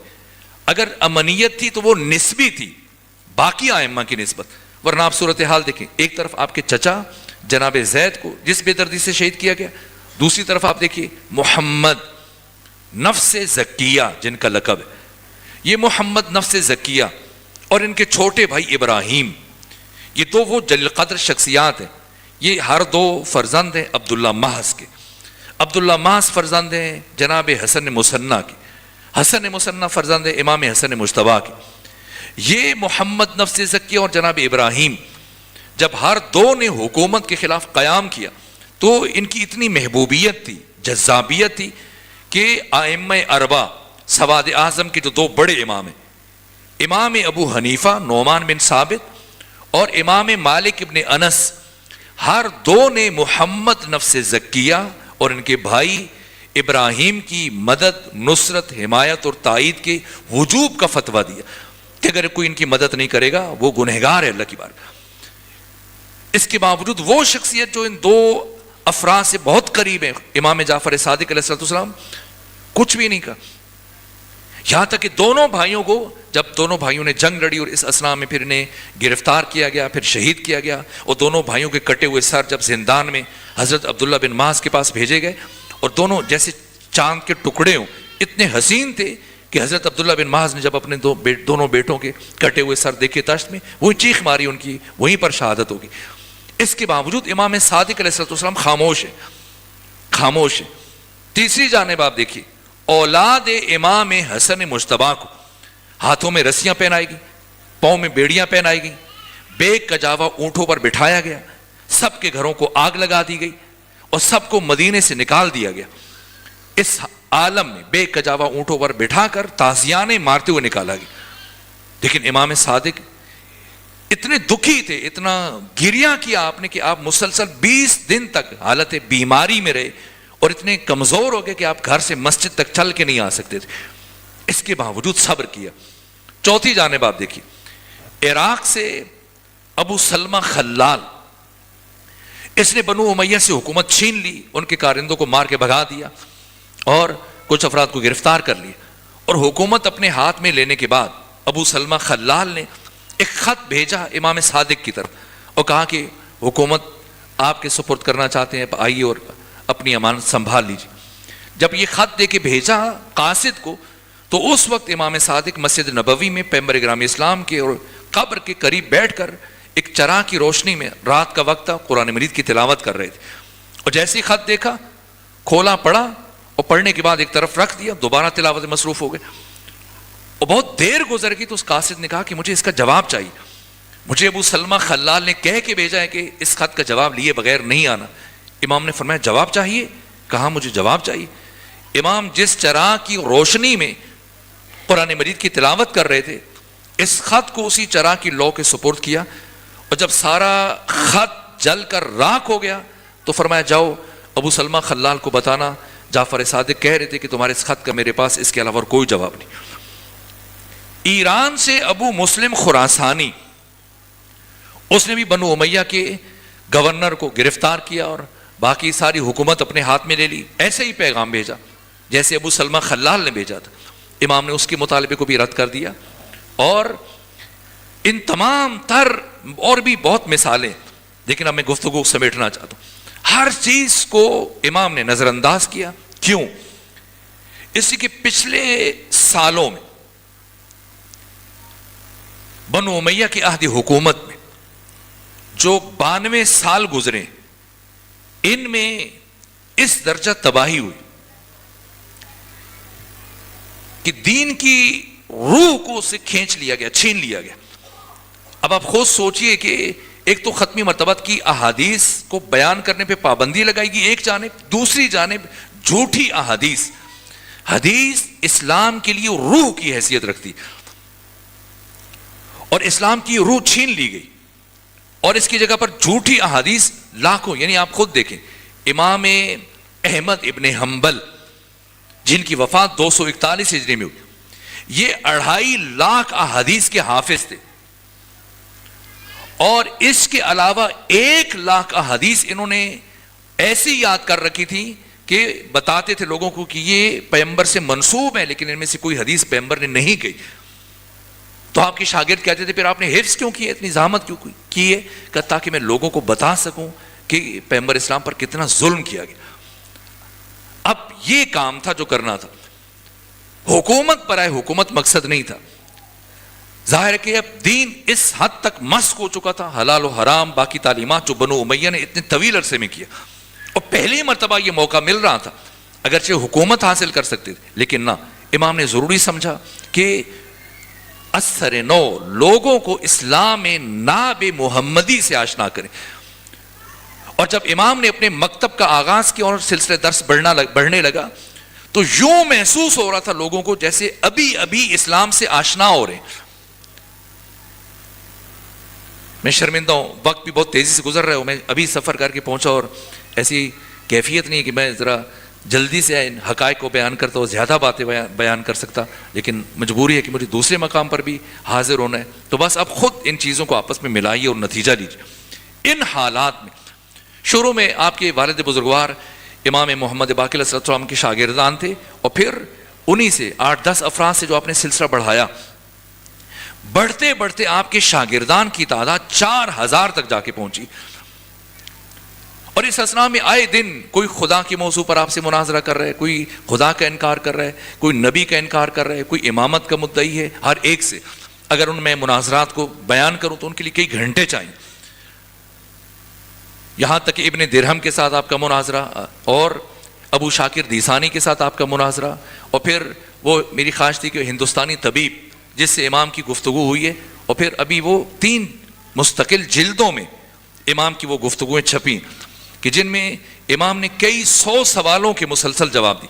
A: اگر امنیت تھی تو وہ نسبی تھی باقی ائمہ کی نسبت، ورنہ آپ صورتحال دیکھیں، ایک طرف آپ کے چچا جناب زید کو جس بے دردی سے شہید کیا گیا، دوسری طرف آپ دیکھیے محمد نفس زکیہ جن کا لقب ہے، یہ محمد نفس زکیہ اور ان کے چھوٹے بھائی ابراہیم، یہ دو وہ جلیل قدر شخصیات ہیں۔ یہ ہر دو فرزند ہیں عبداللہ محض کے۔ عبداللہ محض فرزند ہیں جناب حسن مصنع کے، حسن مصنع فرزند ہیں امام حسن مجتبیٰ کے۔ یہ محمد نفس زکیہ اور جناب ابراہیم جب ہر دو نے حکومت کے خلاف قیام کیا تو ان کی اتنی محبوبیت تھی، جذابیت تھی کہ ائمہ اربعہ سواد اعظم کے جو دو بڑے امام ہیں، امام ابو حنیفہ نعمان بن ثابت اور امام مالک ابن انس، ہر دو نے محمد نفس زکیہ اور ان کے بھائی ابراہیم کی مدد، نصرت، حمایت اور تائید کے وجوب کا فتویٰ دیا کہ اگر کوئی ان کی مدد نہیں کرے گا وہ گنہگار ہے اللہ کی بارگاہ۔ اس کے باوجود وہ شخصیت جو ان دو افراد سے بہت قریب ہے، امام جعفر صادق علیہ السلام، کچھ بھی نہیں کہا، یہاں تک کہ دونوں بھائیوں کو جب دونوں بھائیوں نے جنگ لڑی اور اس اثناء میں پھر انہیں گرفتار کیا گیا، پھر شہید کیا گیا، اور دونوں بھائیوں کے کٹے ہوئے سر جب زندان میں حضرت عبداللہ بن محض کے پاس بھیجے گئے، اور دونوں جیسے چاند کے ٹکڑے ہوں، اتنے حسین تھے کہ حضرت عبداللہ بن محض نے جب اپنے دونوں بیٹوں کے کٹے ہوئے سر دیکھے تشت میں، وہی چیخ ماری، ان کی وہیں پر شہادت ہوگی۔ اس کے باوجود امام صادق علیہ السلام خاموش ہے، خاموش ہے۔ تیسری جانب آپ دیکھیے، اولاد امام حسن مجتبیٰ کو ہاتھوں میں رسیاں پہنائی گئی، پاؤں میں بیڑیاں پہنائی گئی، بے کجاوا اونٹوں پر بٹھایا گیا، سب کے گھروں کو آگ لگا دی گئی اور سب کو مدینے سے نکال دیا گیا۔ اس
B: عالم میں بے کجاوا اونٹوں پر بٹھا کر تازیانے مارتے ہوئے نکالا گیا. لیکن امام صادق اتنے دکھی تھے, اتنا گریہ کیا آپ نے کہ آپ مسلسل 20 دن تک حالت بیماری میں رہے اور اتنے کمزور ہو گئے کہ آپ گھر سے مسجد تک چل کے نہیں آ سکتے تھے. اس کے باوجود صبر کیا. چوتھی جانب آپ دیکھیے, عراق سے ابو سلمہ خلال, اس نے بنو امیہ سے حکومت چھین لی, ان کے کارندوں کو مار کے بھگا دیا اور کچھ افراد کو گرفتار کر لیا. اور حکومت اپنے ہاتھ میں لینے کے بعد ابو سلمہ خلال نے ایک خط بھیجا امام صادق کی طرف اور کہا کہ حکومت آپ کے سپرد کرنا چاہتے ہیں, آئیے اور اپنی امانت سنبھال لیجیے. جب یہ خط دے کے بھیجا قاصد کو, تو اس وقت امام صادق مسجد نبوی میں پیغمبر گرامی اسلام کے اور قبر کے قریب بیٹھ کر ایک چراغ کی روشنی میں, رات کا وقت تھا, قرآن مجید کی تلاوت کر رہے تھے. اور جیسے ہی خط دیکھا, کھولا, پڑھا اور پڑھنے کے بعد ایک طرف رکھ دیا, دوبارہ تلاوت مصروف ہو گئے. اور بہت دیر گزر گئی تو اس قاصد نے کہا کہ مجھے اس کا جواب چاہیے. مجھے ابو سلمہ خلال نے کہہ کے بھیجا ہے کہ اس خط کا جواب لیے بغیر نہیں آنا. امام نے فرمایا جواب چاہیے؟ کہا مجھے جواب چاہیے. امام جس چراغ کی روشنی میں قرآن مجید کی تلاوت کر رہے تھے, اس خط کو اسی چراغ کی لو کے سپرد کیا. اور جب سارا خط جل کر راکھ ہو گیا تو فرمایا جاؤ ابو سلمہ خلال کو بتانا, جعفر صادق کہہ رہے تھے کہ تمہارے اس خط کا میرے پاس اس کے علاوہ اور کوئی جواب نہیں. ایران سے ابو مسلم خراسانی, اس نے بھی بنو امیہ کے گورنر کو گرفتار کیا اور باقی ساری حکومت اپنے ہاتھ میں لے لی. ایسے ہی پیغام بھیجا جیسے ابو سلمہ خلال نے بھیجا تھا. امام نے اس کے مطالبے کو بھی رد کر دیا. اور ان تمام تر اور بھی بہت مثالیں, لیکن اب میں گفتگو سمیٹنا چاہتا ہوں. ہر چیز کو امام نے نظر انداز کیا. کیوں؟ اسی کے پچھلے سالوں میں بنو امیہ کی عہد حکومت میں جو 92 سال گزرے, ان میں اس درجہ تباہی ہوئی کہ دین کی روح کو اسے کھینچ لیا گیا, چھین لیا گیا. اب آپ خود سوچئے کہ ایک تو ختمی مرتبت کی احادیث کو بیان کرنے پہ پابندی لگائی گئی ایک جانب, دوسری جانب جھوٹی احادیث. حدیث اسلام کے لیے روح کی حیثیت رکھتی اور اسلام کی روح چھین لی گئی اور اس کی جگہ پر جھوٹی احادیث لاکھوں. یعنی آپ خود دیکھیں, امام احمد ابن حنبل جن کی وفات 241 ہجری میں ہوئی, یہ 2.5 لاکھ احادیث کے حافظ تھے. اور اس کے علاوہ 1 لاکھ احادیث انہوں نے ایسی یاد کر رکھی تھی کہ بتاتے تھے لوگوں کو کہ یہ پیغمبر سے منسوب ہے, لیکن ان میں سے کوئی حدیث پیغمبر نے نہیں کہی. تو آپ کے شاگرد کہتے تھے پھر آپ نے حفظ کیوں کی ہے, اتنی زحمت کیوں کی ہے؟ کہ تاکہ میں لوگوں کو بتا سکوں کہ پیغمبر اسلام پر کتنا ظلم کیا گیا. اب یہ کام تھا جو کرنا تھا. حکومت برائے حکومت مقصد نہیں تھا. ظاہر ہے کہ اب دین اس حد تک مسخ ہو چکا تھا, حلال و حرام باقی تعلیمات جو بنو امیہ نے اتنے طویل عرصے میں کیا, اور پہلی مرتبہ یہ موقع مل رہا تھا. اگرچہ حکومت حاصل کر سکتے تھے, لیکن نہ, امام نے ضروری سمجھا کہ اثر نو لوگوں کو اسلام ناب محمدی سے آشنا کریں. اور جب امام نے اپنے مکتب کا آغاز کیا اور سلسلہ درس بڑھنے لگا تو یوں محسوس ہو رہا تھا لوگوں کو جیسے ابھی ابھی اسلام سے آشنا ہو رہے ہیں. میں شرمندہ ہوں, وقت بھی بہت تیزی سے گزر رہا ہوں. میں ابھی سفر کر کے پہنچا اور ایسی کیفیت نہیں ہے کہ میں ذرا جلدی سے ان حقائق کو بیان کرتا ہوں, زیادہ باتیں بیان کر سکتا, لیکن مجبوری ہے کہ مجھے دوسرے مقام پر بھی حاضر ہونا ہے. تو بس اب خود ان چیزوں کو آپس میں ملائیے اور نتیجہ لیجیے. ان حالات میں شروع میں آپ کے والد بزرگوار امام محمد باقر علیہ السلام کے شاگردان تھے, اور پھر انہی سے 8-10 افراد سے جو آپ نے سلسلہ بڑھایا, بڑھتے بڑھتے آپ کے شاگردان کی تعداد 4000 تک جا کے پہنچی. اور اس اسنا میں آئے دن کوئی خدا کے موضوع پر آپ سے مناظرہ کر رہا ہے, کوئی خدا کا انکار کر رہا ہے, کوئی نبی کا انکار کر رہا ہے, کوئی امامت کا مدعی ہے. ہر ایک سے اگر ان میں مناظرات کو بیان کروں تو ان کے لیے کئی گھنٹے چاہیے. یہاں تک کہ ابن درہم کے ساتھ آپ کا مناظرہ, اور ابو شاکر دیسانی کے ساتھ آپ کا مناظرہ, اور پھر وہ میری خواہش تھی کہ ہندوستانی طبیب جس سے امام کی گفتگو ہوئی ہے, اور پھر ابھی وہ 3 مستقل جلدوں میں امام کی وہ گفتگویں چھپیں کہ جن میں امام نے کئی 100 سوالوں کے مسلسل جواب دی.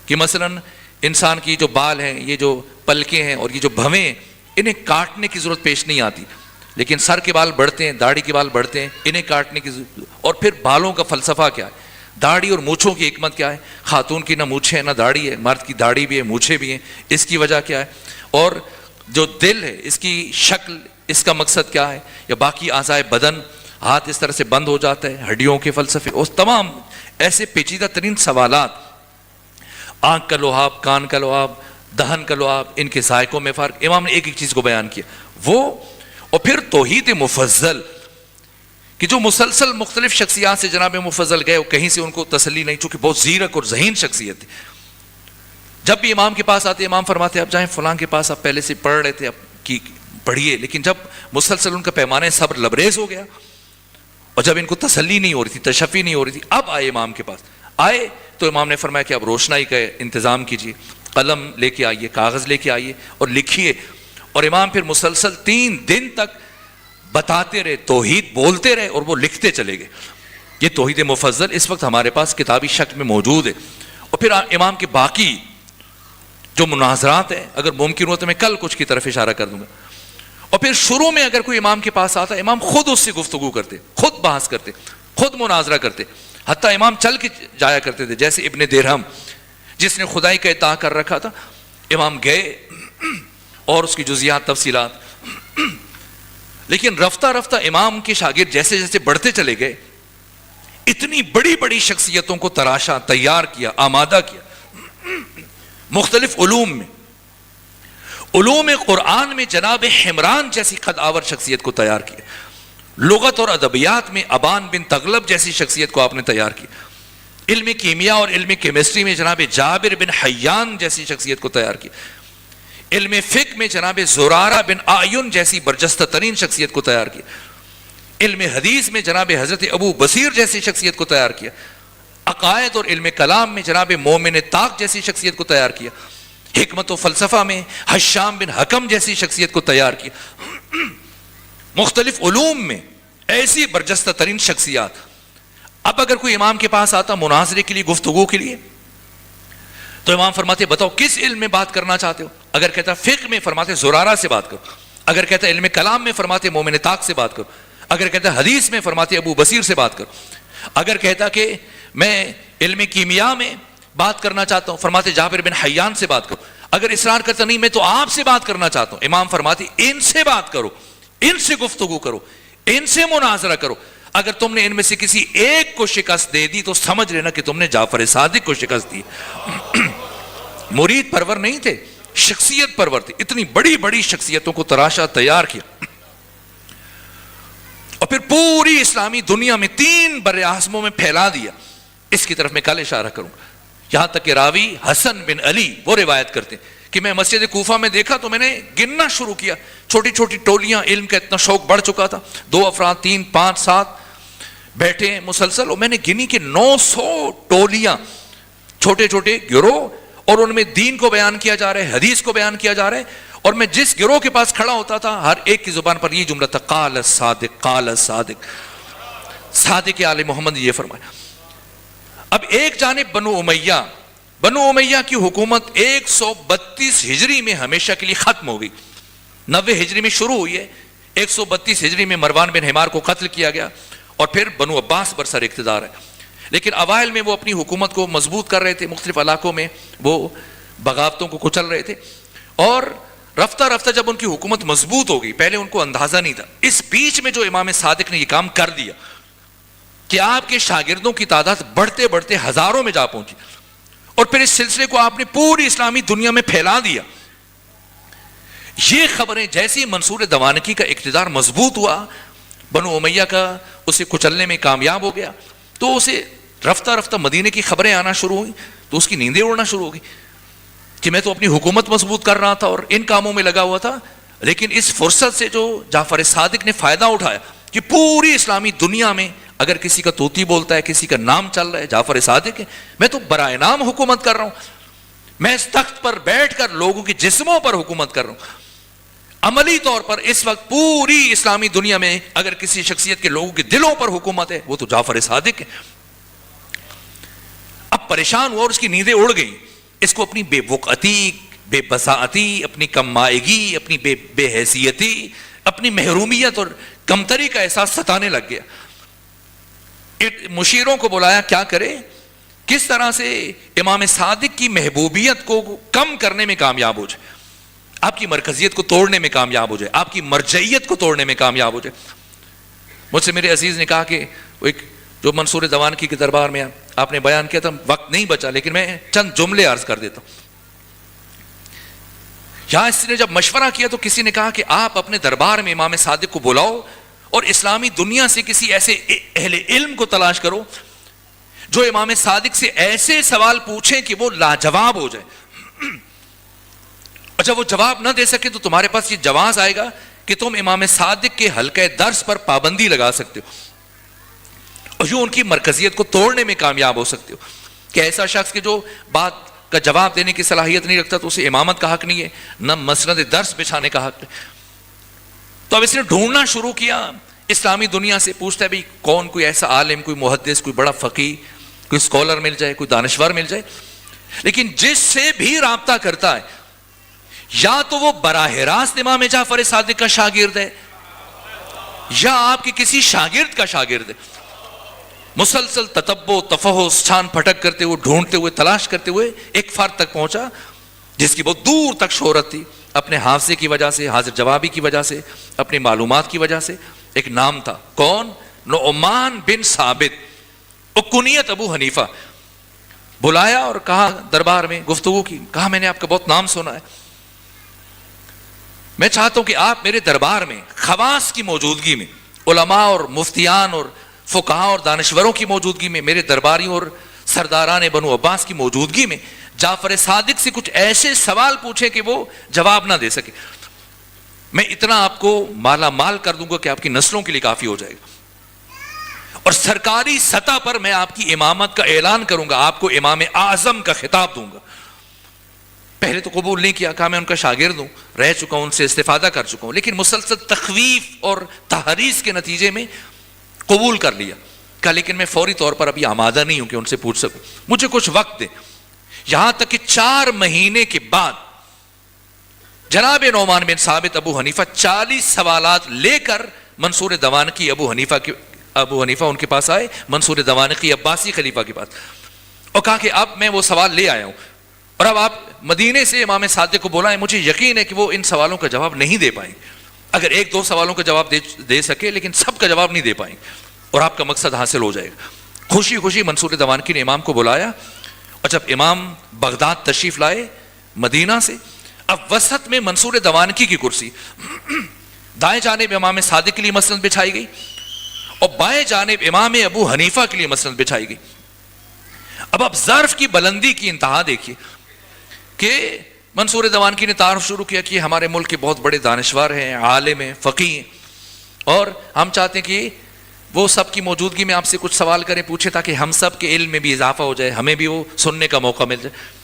B: کہ مثلاً انسان کی جو بال ہیں، یہ جو پلکیں ہیں اور یہ جو بھویں ہیں، انہیں کاٹنے کی ضرورت پیش نہیں آتی، لیکن سر کے بال بڑھتے ہیں، داڑھی کے بال بڑھتے ہیں، انہیں کاٹنے کی ضرورت۔ اور پھر بالوں کا فلسفہ کیا ہے، داڑھی اور مونچھوں کی حکمت کیا ہے؟ خاتون کی نہ مونچھیں نہ داڑھی ہے، مرد کی داڑھی بھی ہے، مونچھیں بھی ہیں، اس کی وجہ کیا ہے؟ اور جو دل ہے، اس کی شکل، اس کا مقصد کیا ہے؟ یا باقی اعضائے بدن، ہاتھ اس طرح سے بند ہو جاتا ہے، ہڈیوں کے فلسفے، اس تمام ایسے پیچیدہ ترین سوالات، آنکھ کا لعاب، کان کا لعاب، دہن کا لعاب، ان کے ذائقوں میں فرق، امام نے ایک ایک چیز کو بیان کیا وہ۔ اور پھر توحید مفضل کہ جو مسلسل مختلف شخصیات سے جناب مفضل گئے، کہیں سے ان کو تسلی نہیں، چونکہ بہت زیرک اور ذہین شخصیت تھی۔ جب بھی امام کے پاس آتے، امام فرماتے اب جائیں فلاں کے پاس، آپ پہلے سے پڑھ رہے تھے، اب کی پڑھیے، لیکن جب مسلسل ان کا پیمانہ صبر لبریز ہو گیا اور جب ان کو تسلی نہیں ہو رہی تھی، تشفی نہیں ہو رہی تھی، اب آئے امام کے پاس، آئے تو امام نے فرمایا کہ اب روشنائی کا انتظام کیجیے، قلم لے کے آئیے، کاغذ لے کے آئیے اور لکھیے۔ اور امام پھر مسلسل 3 دن تک بتاتے رہے، توحید بولتے رہے اور وہ لکھتے چلے گئے۔ یہ توحید مفضل اس وقت ہمارے پاس کتابی شکل میں موجود ہے۔ اور پھر امام کے باقی جو مناظرات ہیں، اگر ممکن ہو تو میں کل کچھ کی طرف اشارہ کر دوں گا۔ اور پھر شروع میں اگر کوئی امام کے پاس آتا، امام خود اس سے گفتگو کرتے، خود بحث کرتے، خود مناظرہ کرتے، حتیٰ امام چل کے جایا کرتے تھے، جیسے ابن درہم جس نے خدائی کا ادعا کر رکھا تھا، امام گئے اور اس کی جزیات تفصیلات، لیکن رفتہ رفتہ امام کے شاگرد جیسے جیسے بڑھتے چلے گئے، اتنی بڑی بڑی شخصیتوں کو تراشا، تیار کیا، آمادہ کیا مختلف علوم میں۔ علوم قرآن میں جناب حمران جیسی خود آور شخصیت کو تیار کیا، لغت اور ادبیات میں ابان بن تغلب جیسی شخصیت کو آپ نے تیار کیا، علم کیمیا اور علم کیمسٹری میں جناب جابر بن حیان جیسی شخصیت کو تیار کیا، علم فقہ میں جناب زرارہ بن اعین جیسی برجستہ ترین شخصیت کو تیار کیا، علم حدیث میں جناب حضرت ابو بصیر جیسی شخصیت کو تیار کیا، عقائد اور علم کلام میں جناب مومن طاق جیسی شخصیت کو تیار کیا، حکمت و فلسفہ میں حشام بن حکم جیسی شخصیت کو تیار کیا، مختلف علوم میں ایسی برجستہ ترین شخصیات۔ اب اگر کوئی امام کے پاس آتا مناظرے کے لیے، گفتگو کے لیے، تو امام فرماتے بتاؤ کس علم میں بات کرنا چاہتے ہو؟ اگر کہتا فقہ میں، فرماتے زرارہ سے بات کرو، اگر کہتا علم کلام میں، فرماتے مومن طاق سے بات کرو، اگر کہتا حدیث میں، فرماتے ابو بصیر سے بات کرو، اگر کہتا کہ میں علم کیمیا میں بات کرنا چاہتا ہوں، فرماتے جابر بن حیان سے بات کرو، اگر اصرار کرتا نہیں میں تو آپ سے بات کرنا چاہتا ہوں، امام فرماتے ان سے بات کرو، ان سے گفتگو کرو، ان سے مناظرہ کرو، اگر تم نے ان میں سے کسی ایک کو شکست دے دی تو سمجھ لینا کہ تم نے جعفر صادق کو شکست دی۔ مرید پرور نہیں تھے، شخصیت پرور تھے، اتنی بڑی بڑی شخصیتوں کو تراشا، تیار کیا، اور پھر پوری اسلامی دنیا میں 3 بر اعظموں میں پھیلا دیا۔ اس کی طرف میں کل اشارہ کروں گا، یہاں تک کہ راوی حسن بن علی وہ روایت کرتے ہیں کہ میں مسجد کوفہ میں دیکھا تو میں نے گننا شروع کیا، چھوٹی چھوٹی ٹولیاں، علم کا اتنا شوق بڑھ چکا تھا، 2 افراد 3 5 7 بیٹھے ہیں مسلسل، اور میں نے گنی کہ 900 ٹولیاں، چھوٹے چھوٹے گروہ، اور ان میں دین کو بیان کیا جا رہا ہے، حدیث کو بیان کیا جا رہا ہے، اور میں جس گروہ کے پاس کھڑا ہوتا تھا ہر ایک کی زبان پر یہ جملہ تھا، قال الصادق قال الصادق، صادق آل محمد نے یہ فرمایا۔ اب ایک جانب بنو امیہ کی حکومت 132 ہجری میں ہمیشہ کے لیے ختم ہو گئی، 90 ہجری میں شروع ہوئی ہے، 132 ہجری میں مروان بن حمار کو قتل کیا گیا، اور پھر بنو عباس برسر اقتدار ہے، لیکن اوائل میں وہ اپنی حکومت کو مضبوط کر رہے تھے، مختلف علاقوں میں وہ بغاوتوں کو کچل رہے تھے، اور رفتہ رفتہ جب ان کی حکومت مضبوط ہو گئی، پہلے ان کو اندازہ نہیں تھا، اس بیچ میں جو امام صادق نے یہ کام کر دیا کہ آپ کے شاگردوں کی تعداد بڑھتے بڑھتے ہزاروں میں جا پہنچی، اور پھر اس سلسلے کو آپ نے پوری اسلامی دنیا میں پھیلا دیا۔ یہ خبریں جیسے منصور دوانقی کا اقتدار مضبوط ہوا، بنو امیہ کا اسے کچلنے میں کامیاب ہو گیا، تو اسے رفتہ رفتہ مدینے کی خبریں آنا شروع ہوئی، تو اس کی نیندیں اڑنا شروع ہو گئی کہ میں تو اپنی حکومت مضبوط کر رہا تھا اور ان کاموں میں لگا ہوا تھا، لیکن اس فرصت سے جو جعفر صادق نے فائدہ اٹھایا کہ پوری اسلامی دنیا میں اگر کسی کا طوطی بولتا ہے، کسی کا نام چل رہا ہے، جعفر صادق ہے، میں تو برائے نام حکومت کر رہا ہوں، میں اس تخت پر بیٹھ کر لوگوں کے جسموں پر حکومت کر رہا ہوں۔ عملی طور پر اس وقت پوری اسلامی دنیا میں اگر کسی شخصیت کے لوگوں کے دلوں پر حکومت ہے وہ تو جعفر صادق ہے۔ اب پریشان ہوا اور اس کی نیندیں اڑ گئیں، اس کو اپنی بے وقعتی، بے بساعتی، اپنی کم مائگی، اپنی بے حیثیتی، اپنی محرومیت اور کمتری کا احساس ستانے لگ گیا. مشیروں کو بلایا کیا کرے، کس طرح سے امام صادق کی محبوبیت کو کم کرنے میں کامیاب ہو جائے، آپ کی مرکزیت کو توڑنے میں کامیاب ہو جائے، آپ کی مرجعیت کو توڑنے میں کامیاب ہو جائے. مجھ سے میرے عزیز نے کہا کہ وہ ایک جو منصور دوانکی کے دربار میں آپ نے بیان کیا تھا، وقت نہیں بچا لیکن میں چند جملے عرض کر دیتا ہوں. یہاں اس نے جب مشورہ کیا تو کسی نے کہا کہ آپ اپنے دربار میں امام صادق کو بلاؤ اور اسلامی دنیا سے کسی ایسے اہل علم کو تلاش کرو جو امام صادق سے ایسے سوال پوچھیں کہ وہ لاجواب ہو جائے. اور جب وہ جواب نہ دے سکے تو تمہارے پاس یہ جواز آئے گا کہ تم امام صادق کے حلقہ درس پر پابندی لگا سکتے ہو اور یوں ان کی مرکزیت کو توڑنے میں کامیاب ہو سکتے ہو. کہ ایسا شخص کہ جو بات کا جواب دینے کی صلاحیت نہیں رکھتا تو اسے امامت کا حق نہیں ہے، نہ مسند درس بچھانے کا حق ہے. تو اب اس نے ڈھونڈنا شروع کیا، اسلامی دنیا سے پوچھتا ہے بھئی کون کوئی ایسا عالم، کوئی محدث، کوئی بڑا فقیہ، کوئی اسکالر مل جائے، کوئی دانشور مل جائے. لیکن جس سے بھی رابطہ کرتا ہے یا تو وہ براہ راست امام جعفر صادق کا شاگرد ہے یا آپ کے کسی شاگرد کا شاگرد ہے. مسلسل تتبع، تفحص، چھان پھٹک کرتے ہوئے، ڈھونڈتے ہوئے، تلاش کرتے ہوئے ایک فرد تک پہنچا جس کی بہت دور تک شہرت تھی، اپنے حافظے کی وجہ سے، حاضر جوابی کی وجہ سے، اپنی معلومات کی وجہ سے. ایک نام تھا، کون؟ نعمان بن ثابت، کنیت ابو حنیفہ. بلایا اور کہا دربار میں گفتگو کی، کہا میں نے آپ کا بہت نام سنا ہے، میں چاہتا ہوں کہ آپ میرے دربار میں خواص کی موجودگی میں، علماء اور مفتیان اور فقہاء اور دانشوروں کی موجودگی میں، میرے درباریوں اور سرداران بنو عباس کی موجودگی میں جعفر صادق سے کچھ ایسے سوال پوچھیں کہ وہ جواب نہ دے سکے. میں اتنا آپ کو مالا مال کر دوں گا کہ آپ کی نسلوں کے لیے کافی ہو جائے گا، اور سرکاری سطح پر میں آپ کی امامت کا اعلان کروں گا، آپ کو امام اعظم کا خطاب دوں گا. پہلے تو قبول نہیں کیا، کہا میں ان کا شاگرد ہوں، رہ چکا ہوں، ان سے استفادہ کر چکا ہوں. لیکن مسلسل تخویف اور تحریض کے نتیجے میں قبول کر لیا. کہا لیکن میں فوری طور پر ابھی آمادہ نہیں ہوں کہ ان سے پوچھ سکوں، مجھے کچھ وقت دیں. یہاں تک کہ 4 مہینے کے بعد جناب نعمان بن ثابت ابو حنیفہ 40 سوالات لے کر منصور دوانقی ابو حنیفہ ان کے پاس آئے، منصور دوانقی عباسی خلیفہ کے پاس، اور کہا کہ اب میں وہ سوال لے آیا ہوں اور اب آپ مدینے سے امام صادق کو بلائیں. مجھے یقین ہے کہ وہ ان سوالوں کا جواب نہیں دے پائیں، اگر 1-2 سوالوں کا جواب دے سکے لیکن سب کا جواب نہیں دے پائیں اور آپ کا مقصد حاصل ہو جائے گا. خوشی خوشی منصور دوانقی نے امام کو بلایا، اور جب امام بغداد تشریف لائے مدینہ سے، اب وسط میں منصور دوانقی کی کرسی، دائیں جانب امام صادق کے لیے مسند بچھائی گئی اور بائیں جانب امام ابو حنیفہ کے لیے مسند بچھائی گئی. اب آپ ظرف کی بلندی کی انتہا دیکھیے کہ منصور دوانقی نے تعارف شروع کیا کہ ہمارے ملک کے بہت بڑے دانشور ہیں، عالم ہیں، فقیہ ہیں، اور ہم چاہتے ہیں کہ وہ سب کی موجودگی میں آپ سے کچھ سوال کریں، پوچھیں تاکہ ہم سب کے علم میں بھی اضافہ ہو جائے، ہمیں بھی وہ سننے کا موقع مل جائے.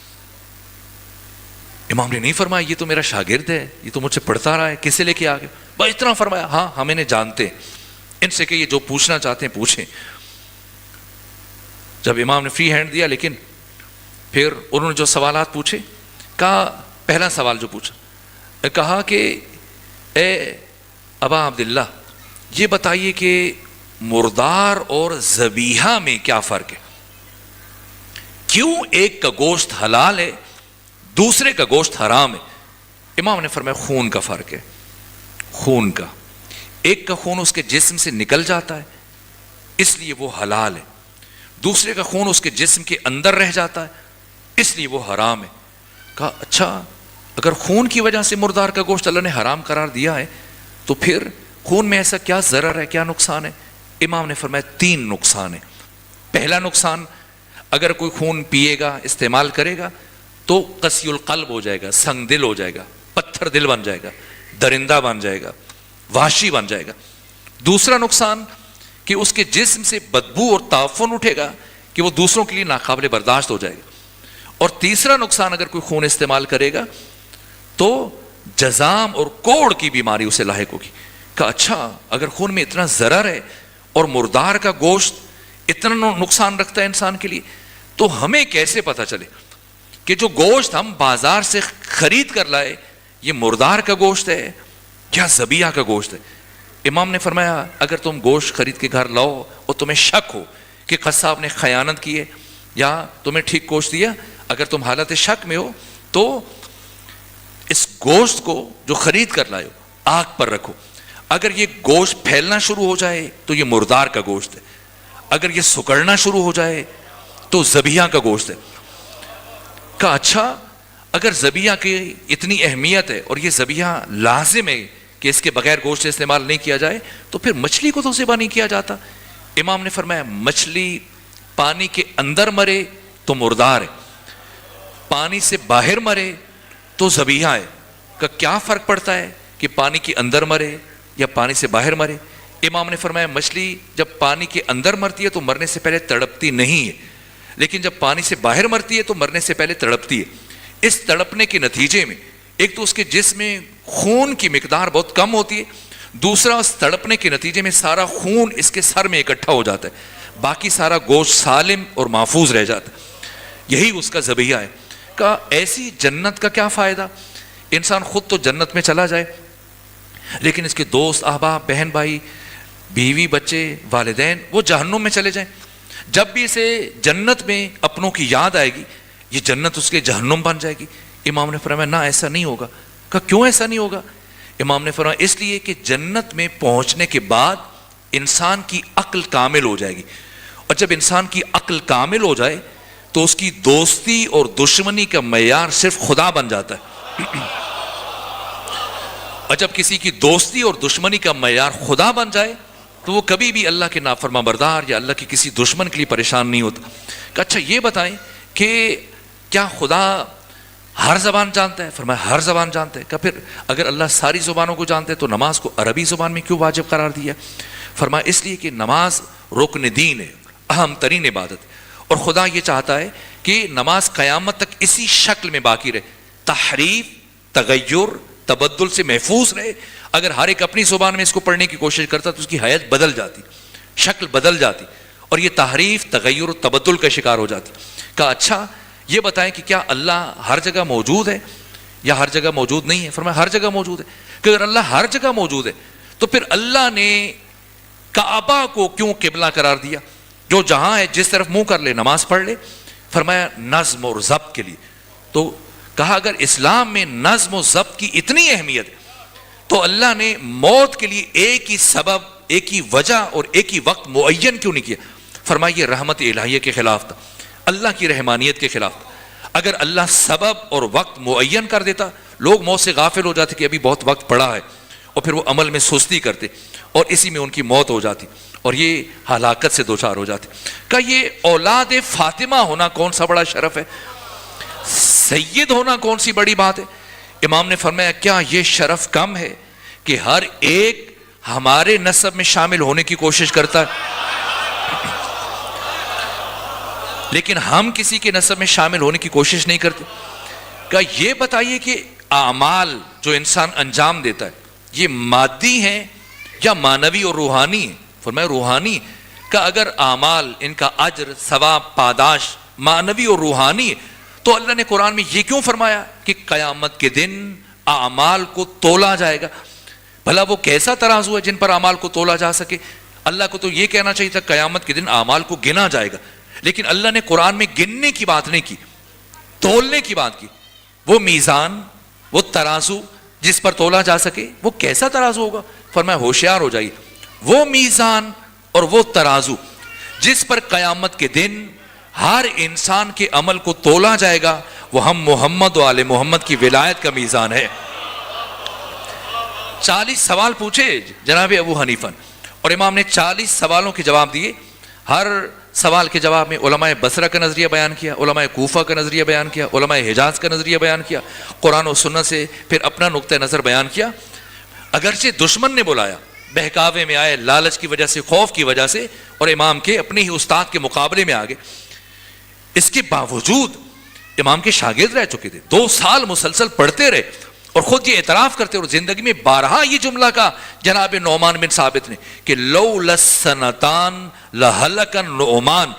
B: امام نے نہیں فرمایا یہ تو میرا شاگرد ہے، یہ تو مجھ سے پڑھتا رہا ہے، کس سے لے کے آگے؟ بس اتنا فرمایا، ہاں ہم انہیں جانتے ہیں، ان سے کہ یہ جو پوچھنا چاہتے ہیں پوچھیں. جب امام نے فری ہینڈ دیا، لیکن پھر انہوں نے جو سوالات پوچھے، کہا پہلا سوال جو پوچھا، کہا کہ اے ابا عبداللہ یہ بتائیے کہ مردار اور ذبیحہ میں کیا فرق ہے؟ کیوں ایک کا گوشت حلال ہے دوسرے کا گوشت حرام ہے؟ امام نے فرمایا خون کا فرق ہے، خون کا. ایک کا خون اس کے جسم سے نکل جاتا ہے اس لیے وہ حلال ہے، دوسرے کا خون اس کے جسم کے اندر رہ جاتا ہے اس لیے وہ حرام ہے. کہا اچھا اگر خون کی وجہ سے مردار کا گوشت اللہ نے حرام قرار دیا ہے تو پھر خون میں ایسا کیا ضرر ہے، کیا نقصان ہے؟ امام نے فرمایا 3 نقصان ہے. پہلا نقصان، اگر کوئی خون پیے گا، استعمال کرے گا تو قسی القلب ہو جائے گا، سنگ دل ہو جائے گا، پتھر دل بن جائے گا، درندہ بن جائے گا، وحشی بن جائے گا. دوسرا نقصان کہ اس کے جسم سے بدبو اور تعفن اٹھے گا کہ وہ دوسروں کے لیے ناقابل برداشت ہو جائے گا. اور تیسرا نقصان، اگر کوئی خون استعمال کرے گا تو جزام اور کوڑ کی بیماری اسے لاحق ہوگی. کہ اچھا اگر خون میں اتنا ضرر ہے اور مردار کا گوشت اتنا نقصان رکھتا ہے انسان کے لیے تو ہمیں کیسے پتہ چلے؟ کہ جو گوشت ہم بازار سے خرید کر لائے یہ مردار کا گوشت ہے یا ذبیحہ کا گوشت ہے؟ امام نے فرمایا اگر تم گوشت خرید کے گھر لاؤ اور تمہیں شک ہو کہ قصاب نے خیانت کی ہے یا تمہیں ٹھیک گوشت دیا، اگر تم حالت شک میں ہو تو اس گوشت کو جو خرید کر لائے ہو آگ پر رکھو، اگر یہ گوشت پھیلنا شروع ہو جائے تو یہ مردار کا گوشت ہے، اگر یہ سکڑنا شروع ہو جائے تو ذبیحہ کا گوشت ہے۔ کہا اچھا اگر ذبیحہ کی اتنی اہمیت ہے اور یہ ذبیحہ لازم ہے کہ اس کے بغیر گوشت استعمال نہیں کیا جائے تو پھر مچھلی کو تو ذبح نہیں کیا جاتا؟ امام نے فرمایا مچھلی پانی کے اندر مرے تو مردار ہے، پانی سے باہر مرے تو ذبیحہ ہے۔ کہ کیا فرق پڑتا ہے کہ پانی کے اندر مرے یا پانی سے باہر مرے؟ امام نے فرمایا مچھلی جب پانی کے اندر مرتی ہے تو مرنے سے پہلے تڑپتی نہیں ہے، لیکن جب پانی سے باہر مرتی ہے تو مرنے سے پہلے تڑپتی ہے۔ اس تڑپنے کے نتیجے میں ایک تو اس کے جسم میں خون کی مقدار بہت کم ہوتی ہے، دوسرا اس تڑپنے کے نتیجے میں سارا خون اس کے سر میں اکٹھا ہو جاتا ہے، باقی سارا گوشت سالم اور محفوظ رہ جاتا ہے، یہی اس کا ذبیحہ ہے۔ کہ ایسی جنت کا کیا فائدہ؟ انسان خود تو جنت میں چلا جائے لیکن اس کے دوست احباب بہن بھائی بیوی بچے والدین وہ جہنم میں چلے جائیں، جب بھی اسے جنت میں اپنوں کی یاد آئے گی یہ جنت اس کے جہنم بن جائے گی۔ امام نے فرمایا نہ ایسا نہیں ہوگا۔ کہا کیوں ایسا نہیں ہوگا؟ امام نے فرمایا اس لیے کہ جنت میں پہنچنے کے بعد انسان کی عقل کامل ہو جائے گی، اور جب انسان کی عقل کامل ہو جائے تو اس کی دوستی اور دشمنی کا معیار صرف خدا بن جاتا ہے، اور جب کسی کی دوستی اور دشمنی کا معیار خدا بن جائے تو وہ کبھی بھی اللہ کے نافرما بردار یا اللہ کی کسی دشمن کے لیے پریشان نہیں ہوتا۔ کہ اچھا یہ بتائیں کہ کیا خدا ہر زبان جانتا ہے؟ فرمایا ہر زبان جانتا ہے۔ کہ پھر اگر اللہ ساری زبانوں کو جانتا ہے تو نماز کو عربی زبان میں کیوں واجب قرار دیا؟ فرمایا اس لیے کہ نماز رکن دین ہے، اہم ترین عبادت، اور خدا یہ چاہتا ہے کہ نماز قیامت تک اسی شکل میں باقی رہے، تحریف تغیر تبدل سے محفوظ رہے۔ اگر ہر ایک اپنی زبان میں اس کو پڑھنے کی کوشش کرتا تو اس کی حیت بدل جاتی، شکل بدل جاتی، اور یہ تحریف تغیر و تبدل کا شکار ہو جاتی۔ کہا اچھا یہ بتائیں کہ کیا اللہ ہر جگہ موجود ہے یا ہر جگہ موجود نہیں ہے؟ فرمایا ہر جگہ موجود ہے۔ کہ اگر اللہ ہر جگہ موجود ہے تو پھر اللہ نے کعبہ کو کیوں قبلہ قرار دیا؟ جو جہاں ہے جس طرف منہ کر لے نماز پڑھ لے۔ فرمایا نظم اور ضبط کے لیے۔ تو کہا اگر اسلام میں نظم و ضبط کی اتنی اہمیت ہے تو اللہ نے موت کے لیے ایک ہی سبب ایک ہی وجہ اور ایک ہی وقت معین کیوں نہیں کیا؟ فرمایا یہ رحمت الہیہ کے خلاف تھا، اللہ کی رحمانیت کے خلاف تھا۔ اگر اللہ سبب اور وقت معین کر دیتا لوگ موت سے غافل ہو جاتے کہ ابھی بہت وقت پڑا ہے، اور پھر وہ عمل میں سستی کرتے اور اسی میں ان کی موت ہو جاتی اور یہ ہلاکت سے دوچار ہو جاتے۔ کہ یہ اولاد فاطمہ ہونا کون سا بڑا شرف ہے، سید ہونا کون سی بڑی بات ہے؟ امام نے فرمایا کیا یہ شرف کم ہے کہ ہر ایک ہمارے نسب میں شامل ہونے کی کوشش کرتا ہے لیکن ہم کسی کے نسب میں شامل ہونے کی کوشش نہیں کرتے؟ کہ یہ بتائیے کہ اعمال جو انسان انجام دیتا ہے یہ مادی ہیں یا معنوی اور روحانی ہیں؟ فرمایا روحانی۔ کہ اگر اعمال ان کا اجر ثواب پاداش معنوی اور روحانی ہے تو اللہ نے قرآن میں یہ کیوں فرمایا کہ قیامت کے دن اعمال کو تولا جائے گا؟ بھلا وہ کیسا ترازو ہے جن پر اعمال کو تولا جا سکے؟ اللہ کو تو یہ کہنا چاہیے تھا قیامت کے دن اعمال کو گنا جائے گا، لیکن اللہ نے قرآن میں گننے کی بات نہیں کی، تولنے کی بات کی۔ وہ میزان وہ ترازو جس پر تولا جا سکے وہ کیسا ترازو ہوگا؟ فرمایا ہوشیار ہو جائیے، وہ میزان اور وہ ترازو جس پر قیامت کے دن ہر انسان کے عمل کو تولا جائے گا وہ ہم محمد و آل محمد کی ولایت کا میزان ہے۔ 40 سوال پوچھے جناب ابو حنیفہ اور امام نے 40 سوالوں کے جواب دیے۔ ہر سوال کے جواب میں علماء بصرہ کا نظریہ بیان کیا، علماء کوفہ کا نظریہ بیان کیا، علماء حجاز کا نظریہ بیان کیا، قرآن و سنت سے پھر اپنا نقطہ نظر بیان کیا۔ اگرچہ دشمن نے بلایا، بہکاوے میں آئے، لالچ کی وجہ سے، خوف کی وجہ سے، اور امام کے اپنے ہی استاد کے مقابلے میں آگے، اس کے باوجود امام کے شاگرد رہ چکے تھے، 2 سال مسلسل پڑھتے رہے اور خود یہ اعتراف کرتے اور زندگی میں بارہا یہ جملہ کہا جناب نعمان بن ثابت نے کہ لولا السنتان لہلک النعمان،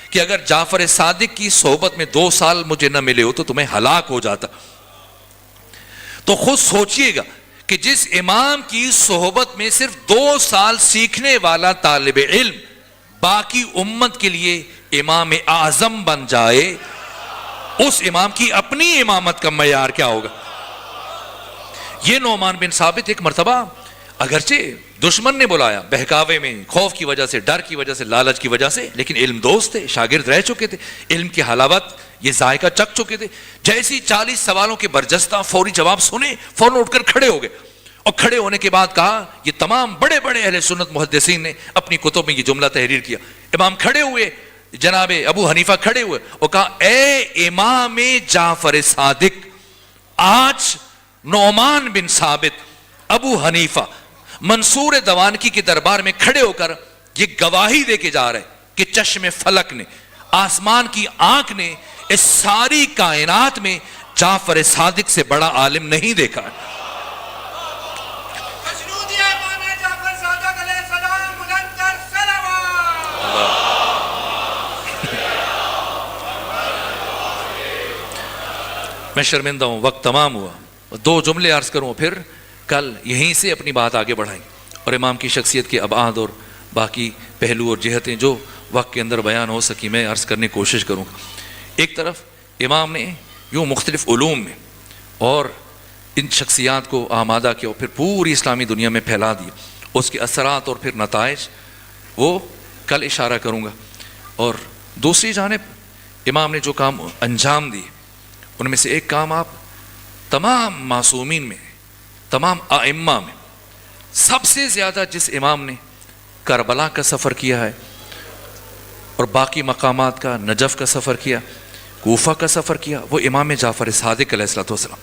B: کہ اگر جعفر صادق کی صحبت میں 2 سال مجھے نہ ملے ہو تو تمہیں ہلاک ہو جاتا. تو خود سوچئے گا کہ جس امام کی صحبت میں صرف 2 سال سیکھنے والا طالب علم باقی امت کے لیے امام اعظم بن جائے, اس امام کی اپنی امامت کا معیار کیا ہوگا. یہ نعمان بن ثابت ایک مرتبہ اگرچہ دشمن نے بلایا, بہکاوے میں, خوف کی وجہ سے, ڈر کی وجہ سے, لالچ کی وجہ سے, لیکن علم دوست تھے, شاگرد رہ چکے تھے, علم کی حلاوت یہ ذائقہ چکھ چکے تھے. جیسی 40 سوالوں کے برجستہ فوری جواب سنے, فوراً اٹھ کر کھڑے ہو گئے, اور کھڑے ہونے کے بعد کہا, یہ تمام بڑے بڑے اہل سنت محدثین نے اپنی کتب میں یہ جملہ تحریر کیا. امام کھڑے ہوئے, جناب ابو حنیفہ کھڑے ہوئے اور کہا, اے امام جعفر صادق, آج نعمان بن ثابت, ابو حنیفہ, منصور دوانکی کے دربار میں کھڑے ہو کر یہ گواہی دے کے جا رہے کہ چشم فلک نے, آسمان کی آنکھ نے اس ساری کائنات میں جعفر صادق سے بڑا عالم نہیں دیکھا ہے. میں شرمندہ ہوں, وقت تمام ہوا. 2 جملے عرض کروں, پھر کل یہیں سے اپنی بات آگے بڑھائیں اور امام کی شخصیت کے ابعاد اور باقی پہلو اور جہتیں جو وقت کے اندر بیان ہو سکی میں عرض کرنے کی کوشش کروں گا. ایک طرف امام نے یوں مختلف علوم میں اور ان شخصیات کو آمادہ کیا اور پھر پوری اسلامی دنیا میں پھیلا دیا. اس کے اثرات اور پھر نتائج وہ کل اشارہ کروں گا. اور دوسری جانب امام نے جو کام انجام دیے ان میں سے ایک کام, آپ تمام معصومین میں, تمام ائمہ میں سب سے زیادہ جس امام نے کربلا کا سفر کیا ہے اور باقی مقامات کا, نجف کا سفر کیا, کوفہ کا سفر کیا, وہ امام جعفر صادق علیہ السلام.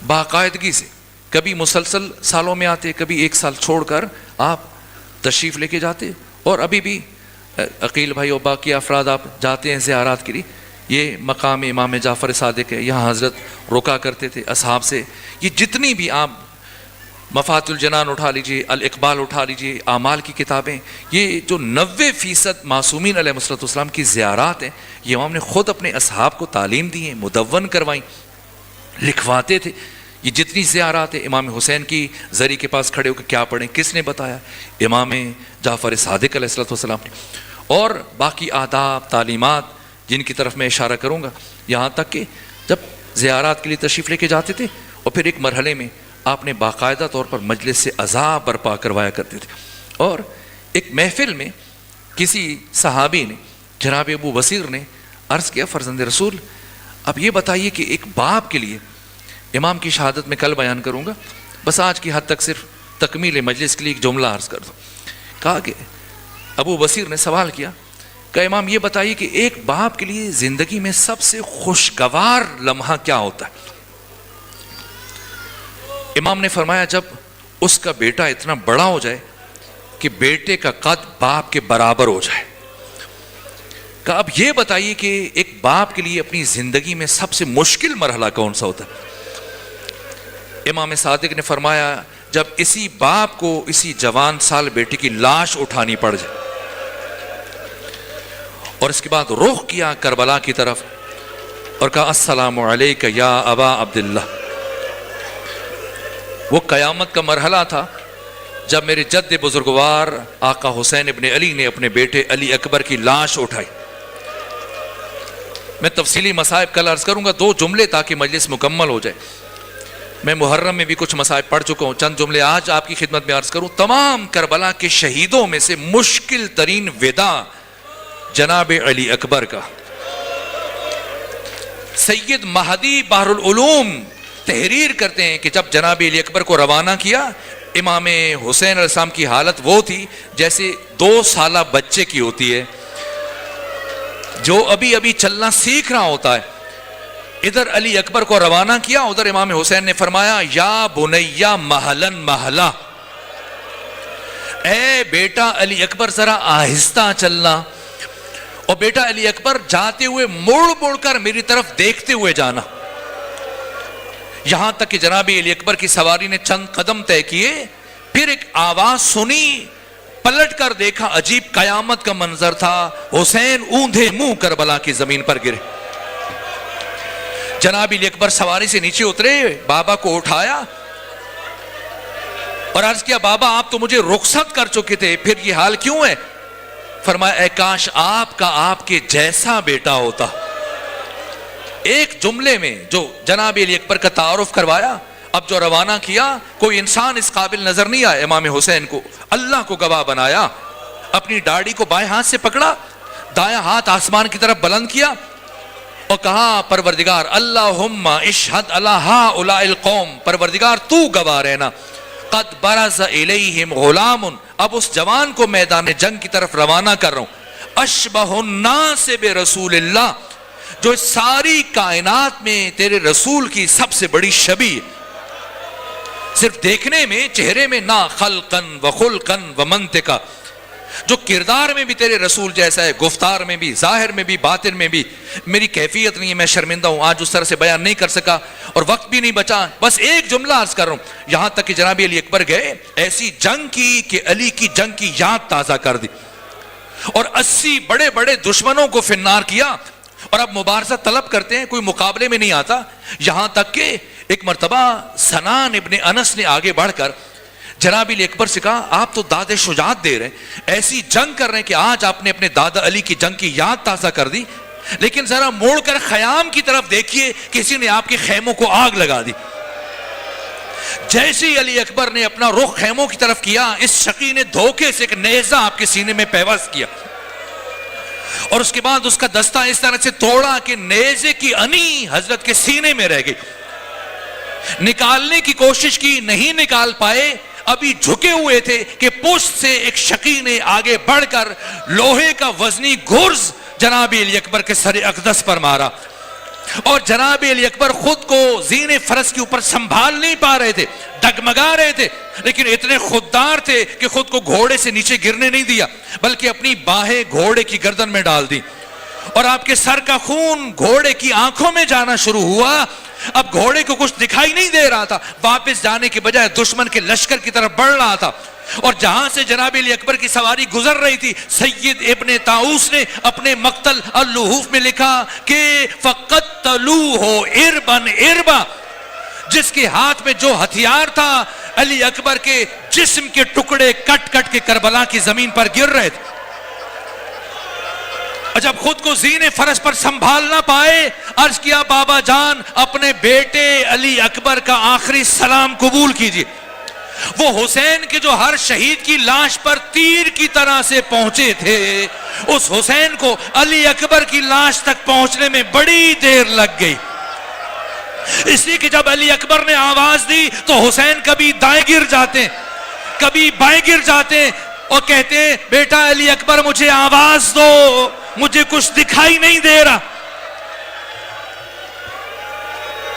B: باقاعدگی سے کبھی مسلسل سالوں میں آتے, کبھی 1 سال چھوڑ کر آپ تشریف لے کے جاتے, اور ابھی بھی عقیل بھائی اور باقی افراد آپ جاتے ہیں زیارات کے لیے. یہ مقام امام جعفر صادق ہے, یہاں حضرت رکا کرتے تھے اصحاب سے. یہ جتنی بھی آپ مفاتح الجنان اٹھا لیجئے, الاقبال اٹھا لیجئے, اعمال کی کتابیں, یہ جو 90% معصومین علیہ السلام کی زیارات ہیں, یہ امام نے خود اپنے اصحاب کو تعلیم دی ہیں, مدون کروائیں, لکھواتے تھے. یہ جتنی زیارات ہیں, امام حسین کی زری کے پاس کھڑے ہو کے کیا پڑھیں, کس نے بتایا, امام جعفر صادق علیہ السلام نے. اور باقی آداب, تعلیمات جن کی طرف میں اشارہ کروں گا, یہاں تک کہ جب زیارات کے لیے تشریف لے کے جاتے تھے اور پھر ایک مرحلے میں آپ نے باقاعدہ طور پر مجلس سے عزا برپا کروایا کرتے تھے. اور ایک محفل میں کسی صحابی نے, جناب ابو بصیر نے عرض کیا, فرزند رسول اب یہ بتائیے کہ ایک باپ کے لیے, امام کی شہادت میں کل بیان کروں گا, بس آج کی حد تک صرف تکمیل مجلس کے لیے ایک جملہ عرض کر دو. کہا کہ ابو بصیر نے سوال کیا کہ امام یہ بتائیے کہ ایک باپ کے لیے زندگی میں سب سے خوشگوار لمحہ کیا ہوتا ہے. امام نے فرمایا جب اس کا بیٹا اتنا بڑا ہو جائے کہ بیٹے کا قد باپ کے برابر ہو جائے. کہ اب یہ بتائیے کہ ایک باپ کے لیے اپنی زندگی میں سب سے مشکل مرحلہ کون سا ہوتا ہے. امام صادق نے فرمایا جب اسی باپ کو اسی جوان سال بیٹے کی لاش اٹھانی پڑ جائے. اور اس کے بعد رخ کیا کربلا کی طرف اور کہا السلام علیک یا ابا عبداللہ. وہ قیامت کا مرحلہ تھا جب میرے جد بزرگوار آقا حسین ابن علی نے اپنے بیٹے علی اکبر کی لاش اٹھائی. میں تفصیلی مصائب کل عرض کروں گا, 2 جملے تاکہ مجلس مکمل ہو جائے. میں محرم میں بھی کچھ مصائب پڑھ چکا ہوں, چند جملے آج آپ کی خدمت میں عرض کروں. تمام کربلا کے شہیدوں میں سے مشکل ترین وداع جناب علی اکبر کا. سید مہدی بحر العلوم تحریر کرتے ہیں کہ جب جناب علی اکبر کو روانہ کیا, امام حسین علیہ السلام کی حالت وہ تھی جیسے 2 سالہ بچے کی ہوتی ہے جو ابھی ابھی چلنا سیکھ رہا ہوتا ہے. ادھر علی اکبر کو روانہ کیا, ادھر امام حسین نے فرمایا یا بنیا مہلن مہلا, اے بیٹا علی اکبر ذرا آہستہ چلنا, اور بیٹا علی اکبر جاتے ہوئے مڑ مڑ کر میری طرف دیکھتے ہوئے جانا. یہاں تک کہ جناب علی اکبر کی سواری نے چند قدم طے کیے, پھر ایک آواز سنی پلٹ کر دیکھا، عجیب قیامت کا منظر تھا، حسین اوندھے منہ کربلا کی زمین پر گرے۔ جناب علی اکبر سواری سے نیچے اترے، بابا کو اٹھایا اور عرض کیا بابا آپ تو مجھے رخصت کر چکے تھے، پھر یہ حال کیوں ہے؟ فرمایا اے کاش آپ کا آپ کے جیسا بیٹا ہوتا۔ ایک جملے میں جو جناب علی اکبر کا تعارف کروایا، اب جو روانہ کیا، کوئی انسان اس قابل نظر نہیں آیا امام حسین کو، اللہ کو گواہ بنایا، اپنی داڑھی کو بائیں ہاتھ سے پکڑا، دایاں ہاتھ آسمان کی طرف بلند کیا اور کہا پروردگار اللہم اشہد علی ہؤلاء القوم، پروردگار تو گواہ رہنا، قد برز الیہم غلام، اب اس جوان کو میدان جنگ کی طرف روانہ کر رہا ہوں، اشبہ الناس برسول اللہ، جو اس ساری کائنات میں تیرے رسول کی سب سے بڑی شبیہ، صرف دیکھنے میں، چہرے میں نہ، خلقن و خلقن و منطقہ، جو کردار میں بھی تیرے رسول جیسا ہے، گفتار میں بھی، ظاہر میں بھی، باطن میں بھی۔ میری کیفیت نہیں ہے، میں شرمندہ ہوں، آج اس طرح سے بیان نہیں کر سکا اور وقت بھی نہیں بچا، بس ایک جملہ عرض کر رہا ہوں، یہاں تک کہ جناب علی اکبر گئے، ایسی جنگ کی کہ علی کی جنگ کی یاد تازہ کر دی اور 80 بڑے بڑے دشمنوں کو فنار کیا، اور اب مبارزہ طلب کرتے ہیں، کوئی مقابلے میں نہیں آتا، یہاں تک کہ ایک مرتبہ سنان ابن انس نے آگے بڑھ کر جناب علی اکبر سے کہا آپ تو داد شجاعت دے رہے ہیں، ایسی جنگ کر رہے ہیں کہ آج آپ نے اپنے دادا علی کی جنگ کی یاد تازہ کر دی، لیکن ذرا موڑ کر خیام کی طرف دیکھیے، کسی نے آپ کے خیموں کو آگ لگا دی۔ جیسے ہی علی اکبر نے اپنا رخ خیموں کی طرف کیا، اس شقی نے دھوکے سے ایک نیزہ آپ کے سینے میں پیوست کیا، اور اس کے بعد اس کا دستہ اس طرح سے توڑا کہ نیزے کی انی حضرت کے سینے میں رہ گئی۔ نکالنے کی کوشش کی، نہیں نکال پائے، ابھی جھکے ہوئے تھے کہ پشت سے ایک شقی نے آگے بڑھ کر لوہے کا وزنی گرز جناب علی اکبر کے سر اقدس پر مارا، اور جناب علی اکبر خود کو زین فرس کے اوپر سنبھال نہیں پا رہے تھے، ڈگمگا رہے تھے، لیکن اتنے خوددار تھے کہ خود کو گھوڑے سے نیچے گرنے نہیں دیا، بلکہ اپنی باہیں گھوڑے کی گردن میں ڈال دی، اور آپ کے سر کا خون گھوڑے کی آنکھوں میں جانا شروع ہوا۔ اب گھوڑے کو کچھ دکھائی نہیں دے رہا تھا، واپس جانے کے بجائے دشمن کے لشکر کی طرف بڑھ رہا تھا، اور جہاں سے جناب علی اکبر کی سواری گزر رہی تھی، سید ابن طاؤس نے اپنے مقتل اللحوف میں لکھا کہ فَقَتَّلُوهُ إِرْبًا إِرْبًا، جس کے ہاتھ میں جو ہتھیار تھا، علی اکبر کے جسم کے ٹکڑے کٹ کٹ کے کربلا کی زمین پر گر رہے تھے۔ جب خود کو زین فرس پر سنبھال نہ پائے، عرض کیا بابا جان اپنے بیٹے علی اکبر کا آخری سلام قبول کیجئے۔ وہ حسین کے جو ہر شہید کی لاش پر تیر کی طرح سے پہنچے تھے، اس حسین کو علی اکبر کی لاش تک پہنچنے میں بڑی دیر لگ گئی، اس لیے کہ جب علی اکبر نے آواز دی تو حسین کبھی دائیں گر جاتے، کبھی بائیں گر جاتے، اور کہتے بیٹا علی اکبر مجھے آواز دو، مجھے کچھ دکھائی نہیں دے رہا۔